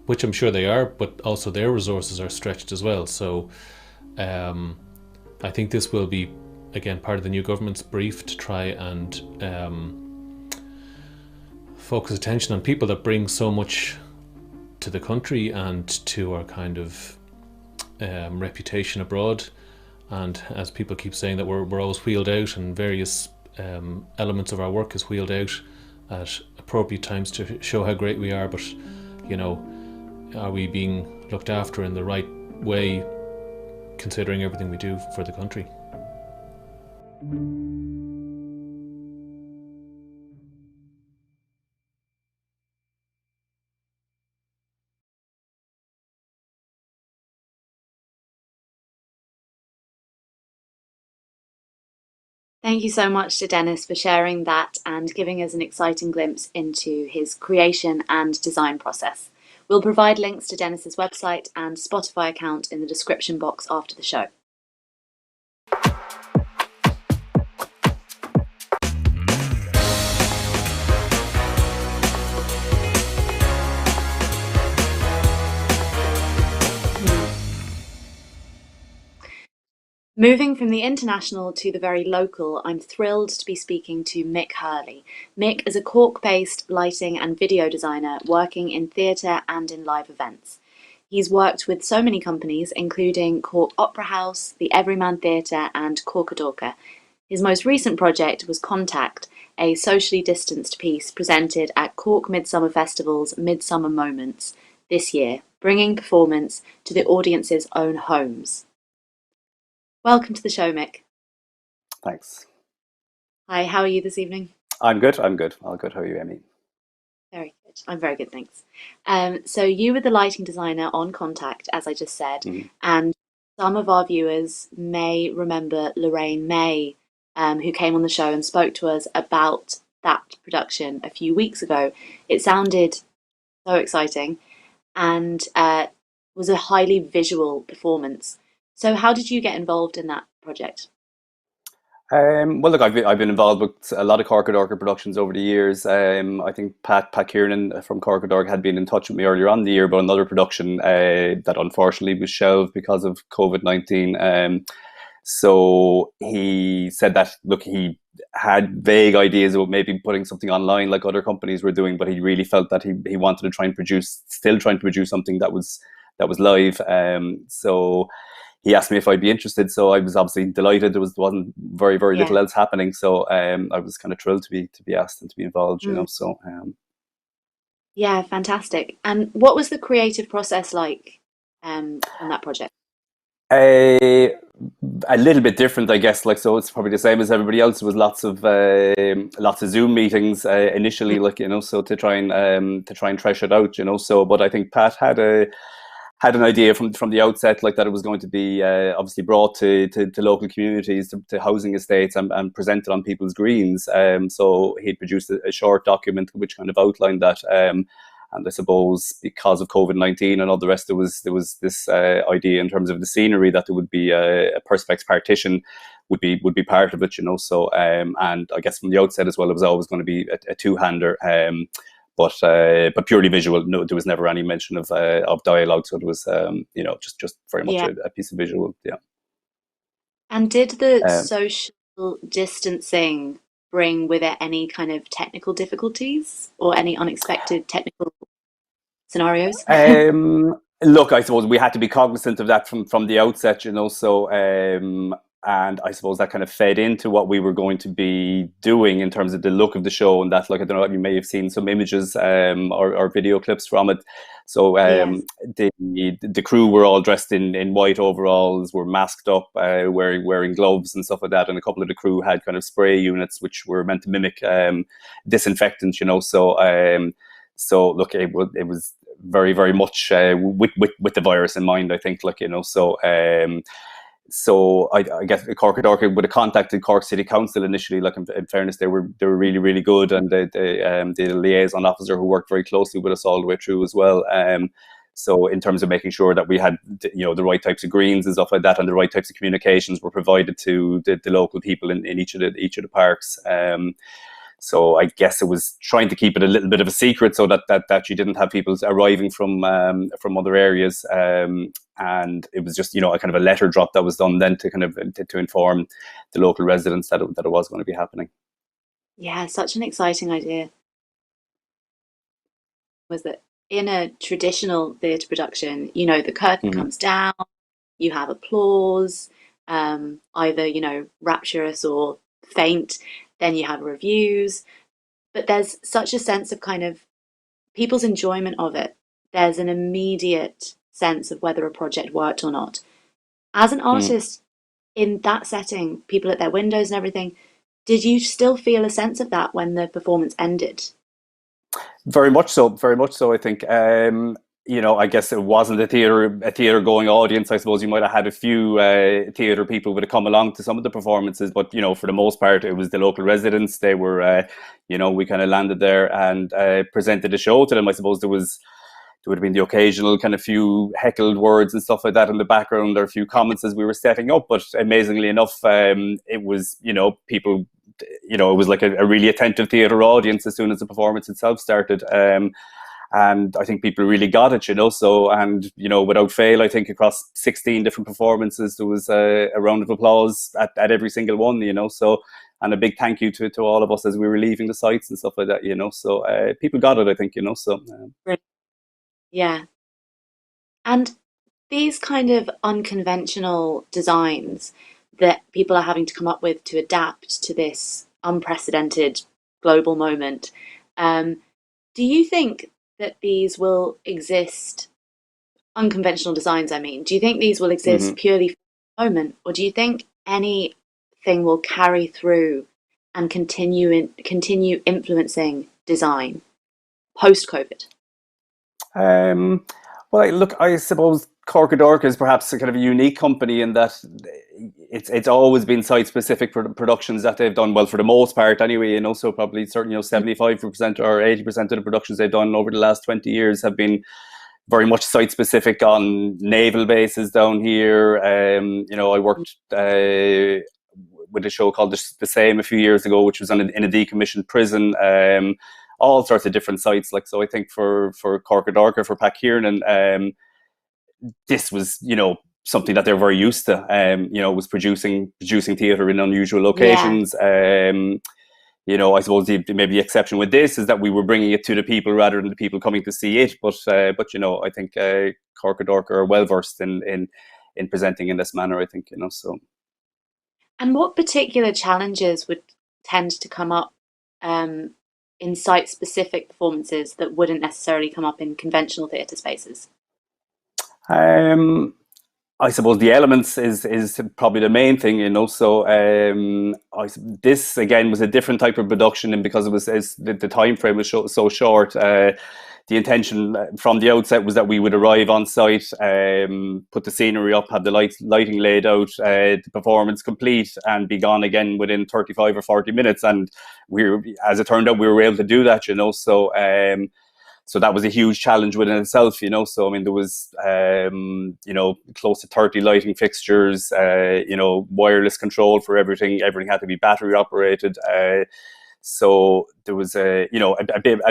which I'm sure they are, but also their resources are stretched as well. So I think this will be, again, part of the new government's brief to try and focus attention on people that bring so much to the country and to our kind of reputation abroad. And as people keep saying, that we're always wheeled out, and various elements of our work is wheeled out at appropriate times to show how great we are. But, you know, are we being looked after in the right way, considering everything we do for the country? Thank you so much to Denis for sharing that and giving us an exciting glimpse into his creation and design process. We'll provide links to Denis's website and Spotify account in the description box after the show. Moving from the international to the very local, I'm thrilled to be speaking to Mick Hurley. Mick is a Cork-based lighting and video designer working in theatre and in live events. He's worked with so many companies, including Cork Opera House, the Everyman Theatre, and Corcadorca. His most recent project was Contact, a socially distanced piece presented at Cork Midsummer Festival's Midsummer Moments this year, bringing performance to the audience's own homes. Welcome to the show, Mick. Thanks. Hi, how are you this evening? I'm good. All good. How are you, Amy? Very good. I'm very good, thanks. So you were the lighting designer on Contact, as I just said, and some of our viewers may remember Lorraine May, who came on the show and spoke to us about that production a few weeks ago. It sounded so exciting and was a highly visual performance. So how did you get involved in that project? Well, look, I've been involved with a lot of Corcadorca productions over the years. I think Pat Kiernan from Corcadorca had been in touch with me earlier on the year about another production that unfortunately was shelved because of COVID-19. So he said that, look, he had vague ideas about maybe putting something online like other companies were doing, but he really felt that he wanted to try and produce something that was live. So he asked me if I'd be interested, so I was obviously delighted. There wasn't very little else happening, so I was kind of thrilled to be asked and to be involved. You know, so yeah, fantastic. And what was the creative process like on that project? A little bit different, I guess. Like, so it's probably the same as everybody else. There was lots of Zoom meetings initially, like, you know, so to try and thresh it out, you know. So, but I think Pat had an idea from the outset, like that it was going to be obviously brought to local communities, to housing estates, and presented on people's greens. So he produced a short document which kind of outlined that. And I suppose because of COVID-19 and all the rest, there was this idea in terms of the scenery that there would be a perspex partition would be part of it, you know. So and I guess from the outset as well, it was always going to be a two-hander. But purely visual. No, there was never any mention of dialogue. So it was, you know, just very much a piece of visual. Yeah. And did the social distancing bring with it any kind of technical difficulties or any unexpected technical scenarios? Look, I suppose we had to be cognizant of that from the outset, you know. So and I suppose that kind of fed into what we were going to be doing in terms of the look of the show, and that, like, I don't know, you may have seen some images or video clips from it. So the crew were all dressed in white overalls, were masked up, wearing gloves and stuff like that, and a couple of the crew had kind of spray units which were meant to mimic disinfectants, you know. So so look, it was very much with the virus in mind, I think, like, you know. So so I guess Corcadorca would have contacted Cork City Council initially. Like, in fairness, they were really good, and the liaison officer who worked very closely with us all the way through as well. So in terms of making sure that we had, you know, the right types of greens and stuff like that, and the right types of communications were provided to the local people in each of the parks. So I guess it was trying to keep it a little bit of a secret, so that you didn't have people arriving from other areas, and it was just, you know, a kind of a letter drop that was done then to kind of to inform the local residents that it was going to be happening. Yeah, such an exciting idea. Was that in a traditional theatre production, you know, the curtain comes down, you have applause, either, you know, rapturous or faint. Then you have reviews, but there's such a sense of kind of people's enjoyment of it. There's an immediate sense of whether a project worked or not. As an artist in that setting, people at their windows and everything, did you still feel a sense of that when the performance ended? Very much so. I think, you know, I guess it wasn't a theatre going audience. I suppose you might have had a few theatre people would have come along to some of the performances, but, you know, for the most part, it was the local residents. They were, you know, we kind of landed there and presented a show to them. I suppose there would have been the occasional kind of few heckled words and stuff like that in the background, or a few comments as we were setting up. But amazingly enough, it was, you know, people, you know, it was like a really attentive theatre audience as soon as the performance itself started. And I think people really got it, you know. So, and, you know, without fail, I think across 16 different performances, there was a round of applause at every single one, you know. So, and a big thank you to all of us as we were leaving the sites and stuff like that, you know. So people got it, I think, you know. So yeah. And these kind of unconventional designs that people are having to come up with to adapt to this unprecedented global moment, do you think that these will exist, unconventional designs, I mean, do you think these will exist purely for the moment, or do you think anything will carry through and continue influencing design post-COVID? Well, look, I suppose Corcadorca is perhaps a kind of a unique company in that it's always been site-specific productions that they've done, well, for the most part anyway, and also probably certainly 75% or 80% of the productions they've done over the last 20 years have been very much site-specific on naval bases down here. I worked with a show called The Same a few years ago, which was in a decommissioned prison. All sorts of different sites. Like, so I think for Corcadorca, for Prague Quadrennial, this was, something that they're very used to. Was producing theatre in unusual locations. Yeah. I suppose maybe the exception with this is that we were bringing it to the people rather than the people coming to see it. But I think Corcadorca are well versed in presenting in this manner. I think so. And what particular challenges would tend to come up in site-specific performances that wouldn't necessarily come up in conventional theatre spaces? I suppose the elements is probably the main thing, So this again was a different type of production, and because it was the time frame was so short, the intention from the outset was that we would arrive on site, put the scenery up, have the lighting laid out, the performance complete, and be gone again within 35 or 40 minutes. And as it turned out, we were able to do that, So that was a huge challenge within itself, So, I mean, there was, close to 30 lighting fixtures, wireless control for everything. Everything had to be battery operated. So there was a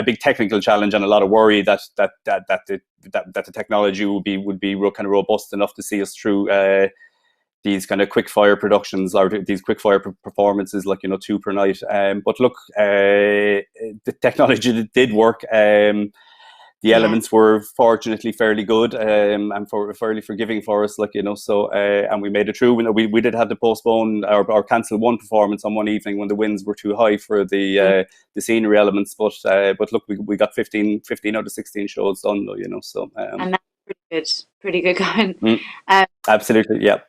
big technical challenge and a lot of worry that the technology would be kind of robust enough to see us through these kind of quick fire productions or these quick fire performances, like 2 per night. But look, the technology did work. The elements were fortunately fairly good and fairly forgiving for us, So and we made it through. We did have to postpone or cancel one performance on one evening when the winds were too high for the scenery elements. But look, we got 15 out of 16 shows done, though, So and that's pretty good going. Absolutely, yeah.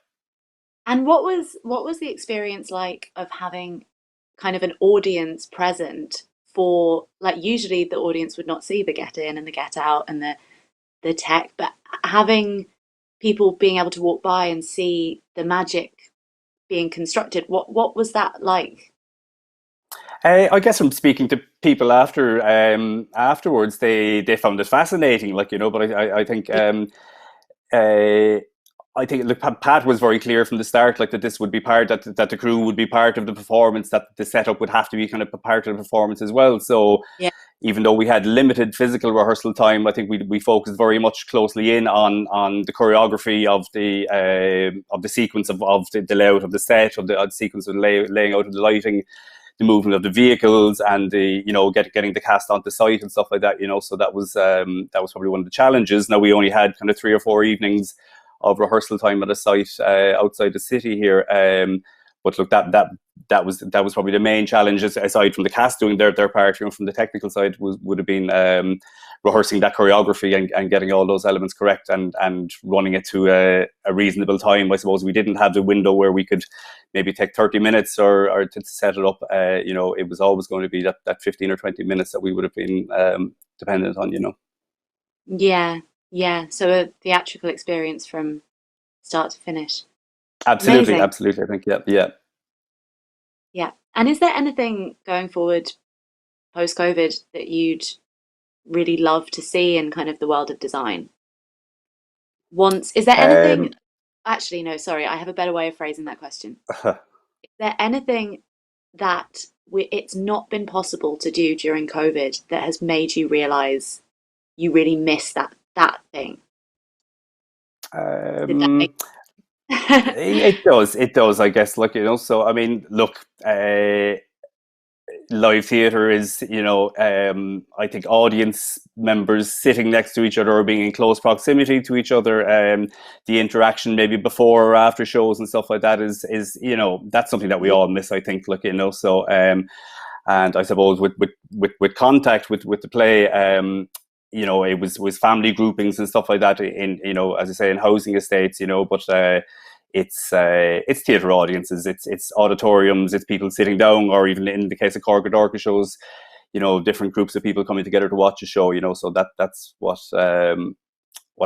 And what was the experience like of having kind of an audience present? For, like, usually the audience would not see the get in and the get out and the tech, but having people being able to walk by and see the magic being constructed, what was that like? I guess from speaking to people afterwards, they found it fascinating, But I think look, Pat was very clear from the start, that this would be part, that the crew would be part of the performance, that the setup would have to be kind of part of the performance as well. So even though we had limited physical rehearsal time, I think we focused very much closely in on the choreography of the sequence of the layout of the set, of the sequence of the laying out of the lighting, the movement of the vehicles, and the getting the cast onto site and stuff like that. So that was probably one of the challenges. Now we only had kind of 3 or 4 evenings of rehearsal time at a site outside the city here, but look, that was probably the main challenge, aside from the cast doing their part. From the technical side, would have been rehearsing that choreography and getting all those elements correct and running it to a reasonable time. I suppose we didn't have the window where we could maybe take 30 minutes or to set it up. It was always going to be that 15 or 20 minutes that we would have been dependent on. Yeah, so a theatrical experience from start to finish. Absolutely, Amazing. Absolutely. I think, Yeah. And is there anything going forward post-COVID that you'd really love to see in kind of the world of design? Is there anything? Actually, no, sorry, I have a better way of phrasing that question. Is there anything that it's not been possible to do during COVID that has made you realise you really miss that thing? It does, I guess. So I mean, look, live theatre is, I think audience members sitting next to each other or being in close proximity to each other. The interaction maybe before or after shows and stuff like that is that's something that we all miss, I think. So and I suppose with contact with the play, it was family groupings and stuff like that in, as I say, in housing estates, but it's theatre audiences, it's auditoriums, it's people sitting down, or even in the case of Corcadorca shows, different groups of people coming together to watch a show, so that's what I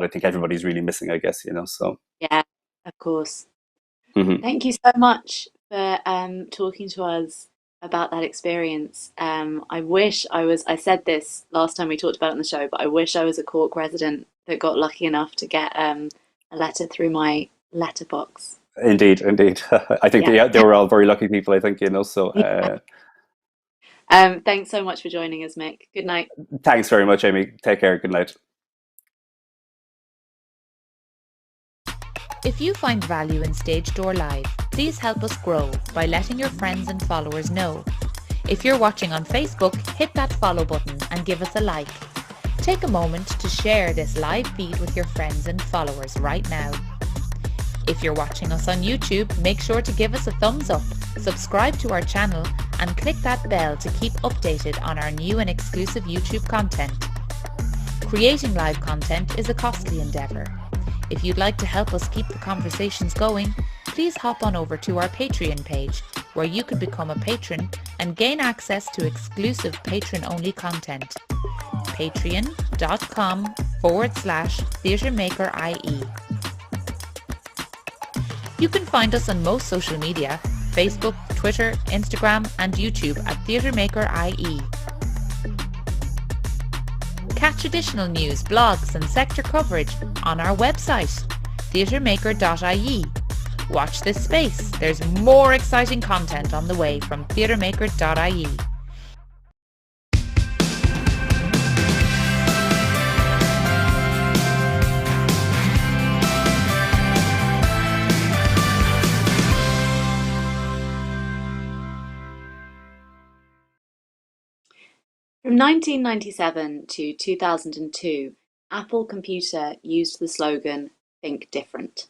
think everybody's really missing, I guess, so. Yeah, of course. Mm-hmm. Thank you so much for talking to us about that experience. I wish I said this last time we talked about it on the show, but I wish I was a Cork resident that got lucky enough to get a letter through my letterbox. Indeed. I think they were all very lucky people, I think, so. Thanks so much for joining us, Mick. Good night. Thanks very much, Amy. Take care. Good night. If you find value in Stage Door Live, please help us grow by letting your friends and followers know. If you're watching on Facebook, hit that follow button and give us a like. Take a moment to share this live feed with your friends and followers right now. If you're watching us on YouTube, make sure to give us a thumbs up, subscribe to our channel and click that bell to keep updated on our new and exclusive YouTube content. Creating live content is a costly endeavour. If you'd like to help us keep the conversations going, please hop on over to our Patreon page, where you can become a patron and gain access to exclusive patron-only content. patreon.com/theatremakerie. You can find us on most social media, Facebook, Twitter, Instagram and YouTube at theatremakerie. Catch additional news, blogs and sector coverage on our website, theatremaker.ie. Watch this space, there's more exciting content on the way from theatremaker.ie. From 1997 to 2002, Apple Computer used the slogan, Think Different.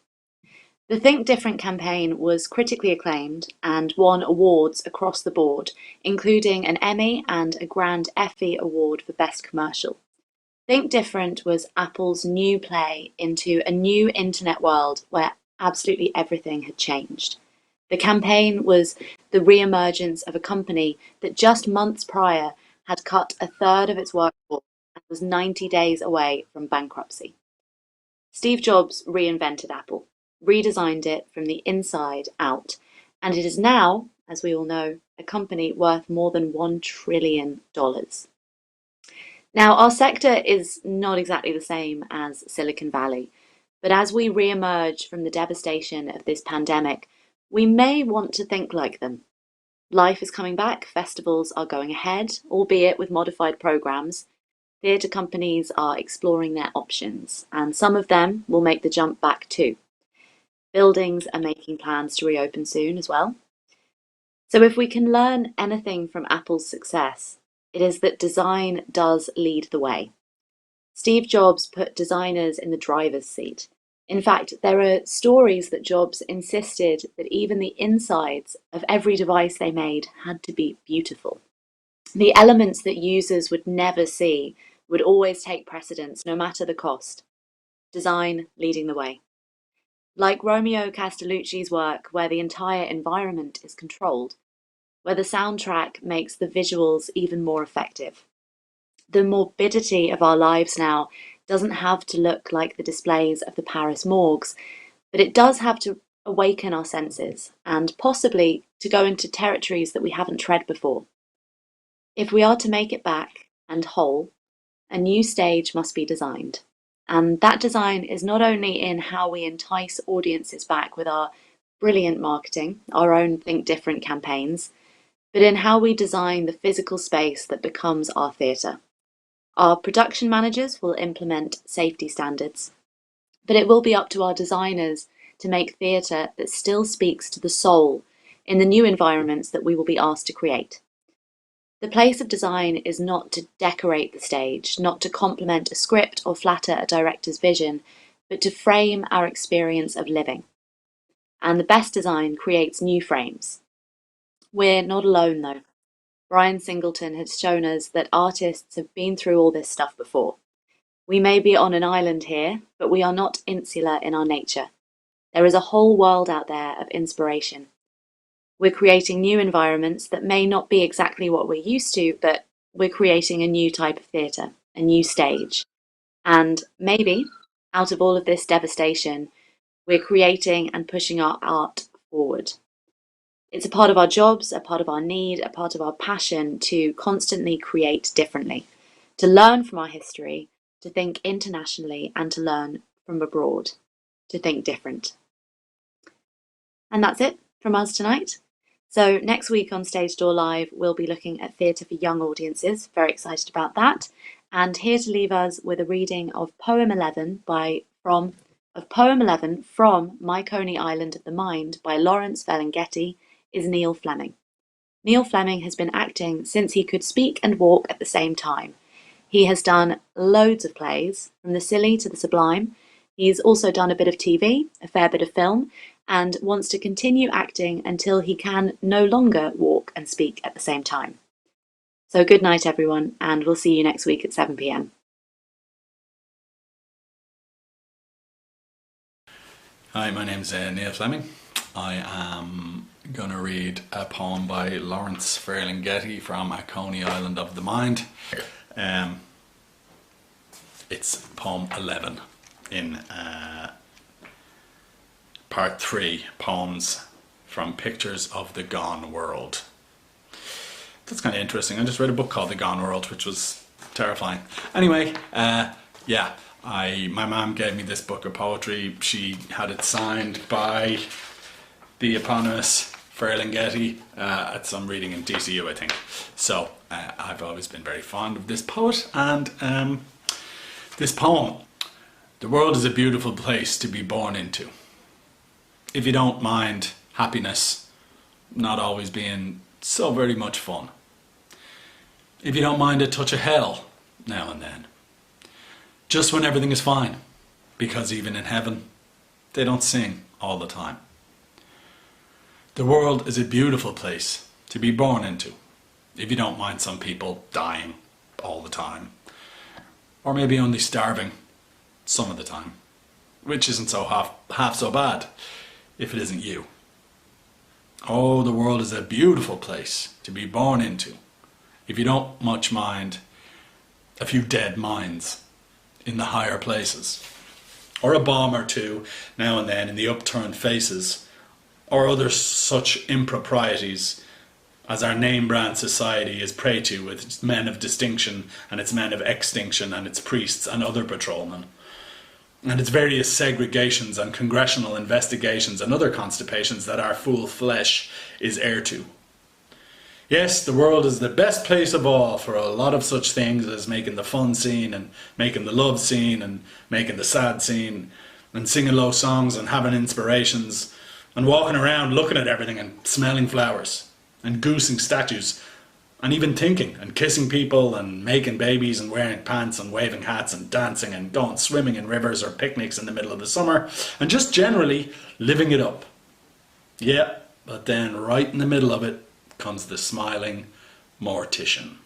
The Think Different campaign was critically acclaimed and won awards across the board, including an Emmy and a Grand Effie Award for Best Commercial. Think Different was Apple's new play into a new internet world where absolutely everything had changed. The campaign was the re-emergence of a company that just months prior had cut a third of its workforce and was 90 days away from bankruptcy. Steve Jobs reinvented Apple, redesigned it from the inside out, and it is now, as we all know, a company worth more than $1 trillion. Now, our sector is not exactly the same as Silicon Valley, but as we re-emerge from the devastation of this pandemic, we may want to think like them. Life is coming back, festivals are going ahead, albeit with modified programmes. Theatre companies are exploring their options, and some of them will make the jump back too. Buildings are making plans to reopen soon as well. So if we can learn anything from Apple's success, it is that design does lead the way. Steve Jobs put designers in the driver's seat. In fact, there are stories that Jobs insisted that even the insides of every device they made had to be beautiful. The elements that users would never see would always take precedence, no matter the cost. Design leading the way. Like Romeo Castellucci's work, where the entire environment is controlled, where the soundtrack makes the visuals even more effective. The morbidity of our lives now doesn't have to look like the displays of the Paris morgues, but it does have to awaken our senses and possibly to go into territories that we haven't tread before. If we are to make it back and whole, a new stage must be designed. And that design is not only in how we entice audiences back with our brilliant marketing, our own Think Different campaigns, but in how we design the physical space that becomes our theatre. Our production managers will implement safety standards, but it will be up to our designers to make theatre that still speaks to the soul in the new environments that we will be asked to create. The place of design is not to decorate the stage, not to complement a script or flatter a director's vision, but to frame our experience of living. And the best design creates new frames. We're not alone though. Brian Singleton has shown us that artists have been through all this stuff before. We may be on an island here, but we are not insular in our nature. There is a whole world out there of inspiration. We're creating new environments that may not be exactly what we're used to, but we're creating a new type of theatre, a new stage. And maybe, out of all of this devastation, we're creating and pushing our art forward. It's a part of our jobs, a part of our need, a part of our passion to constantly create differently, to learn from our history, to think internationally, and to learn from abroad, to think different. And that's it from us tonight. So next week on Stage Door Live, we'll be looking at theatre for young audiences. Very excited about that. And here to leave us with a reading of Poem 11 from My Coney Island of the Mind by Lawrence Ferlinghetti is Neil Fleming. Neil Fleming has been acting since he could speak and walk at the same time. He has done loads of plays, from the silly to the sublime. He's also done a bit of TV, a fair bit of film, and wants to continue acting until he can no longer walk and speak at the same time. So good night everyone, and we'll see you next week at 7 p.m. Hi, my name's Neil Fleming. I am going to read a poem by Lawrence Ferlinghetti from My Coney Island of the Mind. It's poem 11 in part 3, Poems from Pictures of the Gone World. That's kind of interesting. I just read a book called The Gone World, which was terrifying. Anyway, my mum gave me this book of poetry. She had it signed by the eponymous Ferlinghetti at some reading in DCU, I think. So I've always been very fond of this poet and this poem. The world is a beautiful place to be born into. If you don't mind happiness not always being so very much fun. If you don't mind a touch of hell now and then. Just when everything is fine, because even in heaven, they don't sing all the time. The world is a beautiful place to be born into, if you don't mind some people dying all the time, or maybe only starving some of the time, which isn't so half so bad if it isn't you. Oh, the world is a beautiful place to be born into, if you don't much mind a few dead minds in the higher places, or a bomb or two now and then in the upturned faces, or other such improprieties as our name brand society is prey to with its men of distinction and its men of extinction and its priests and other patrolmen, and its various segregations and congressional investigations and other constipations that our fool flesh is heir to. Yes, the world is the best place of all for a lot of such things as making the fun scene and making the love scene and making the sad scene and singing low songs and having inspirations and walking around looking at everything and smelling flowers and goosing statues and even thinking and kissing people and making babies and wearing pants and waving hats and dancing and going swimming in rivers or picnics in the middle of the summer and just generally living it up. Yeah, but then right in the middle of it comes the smiling mortician.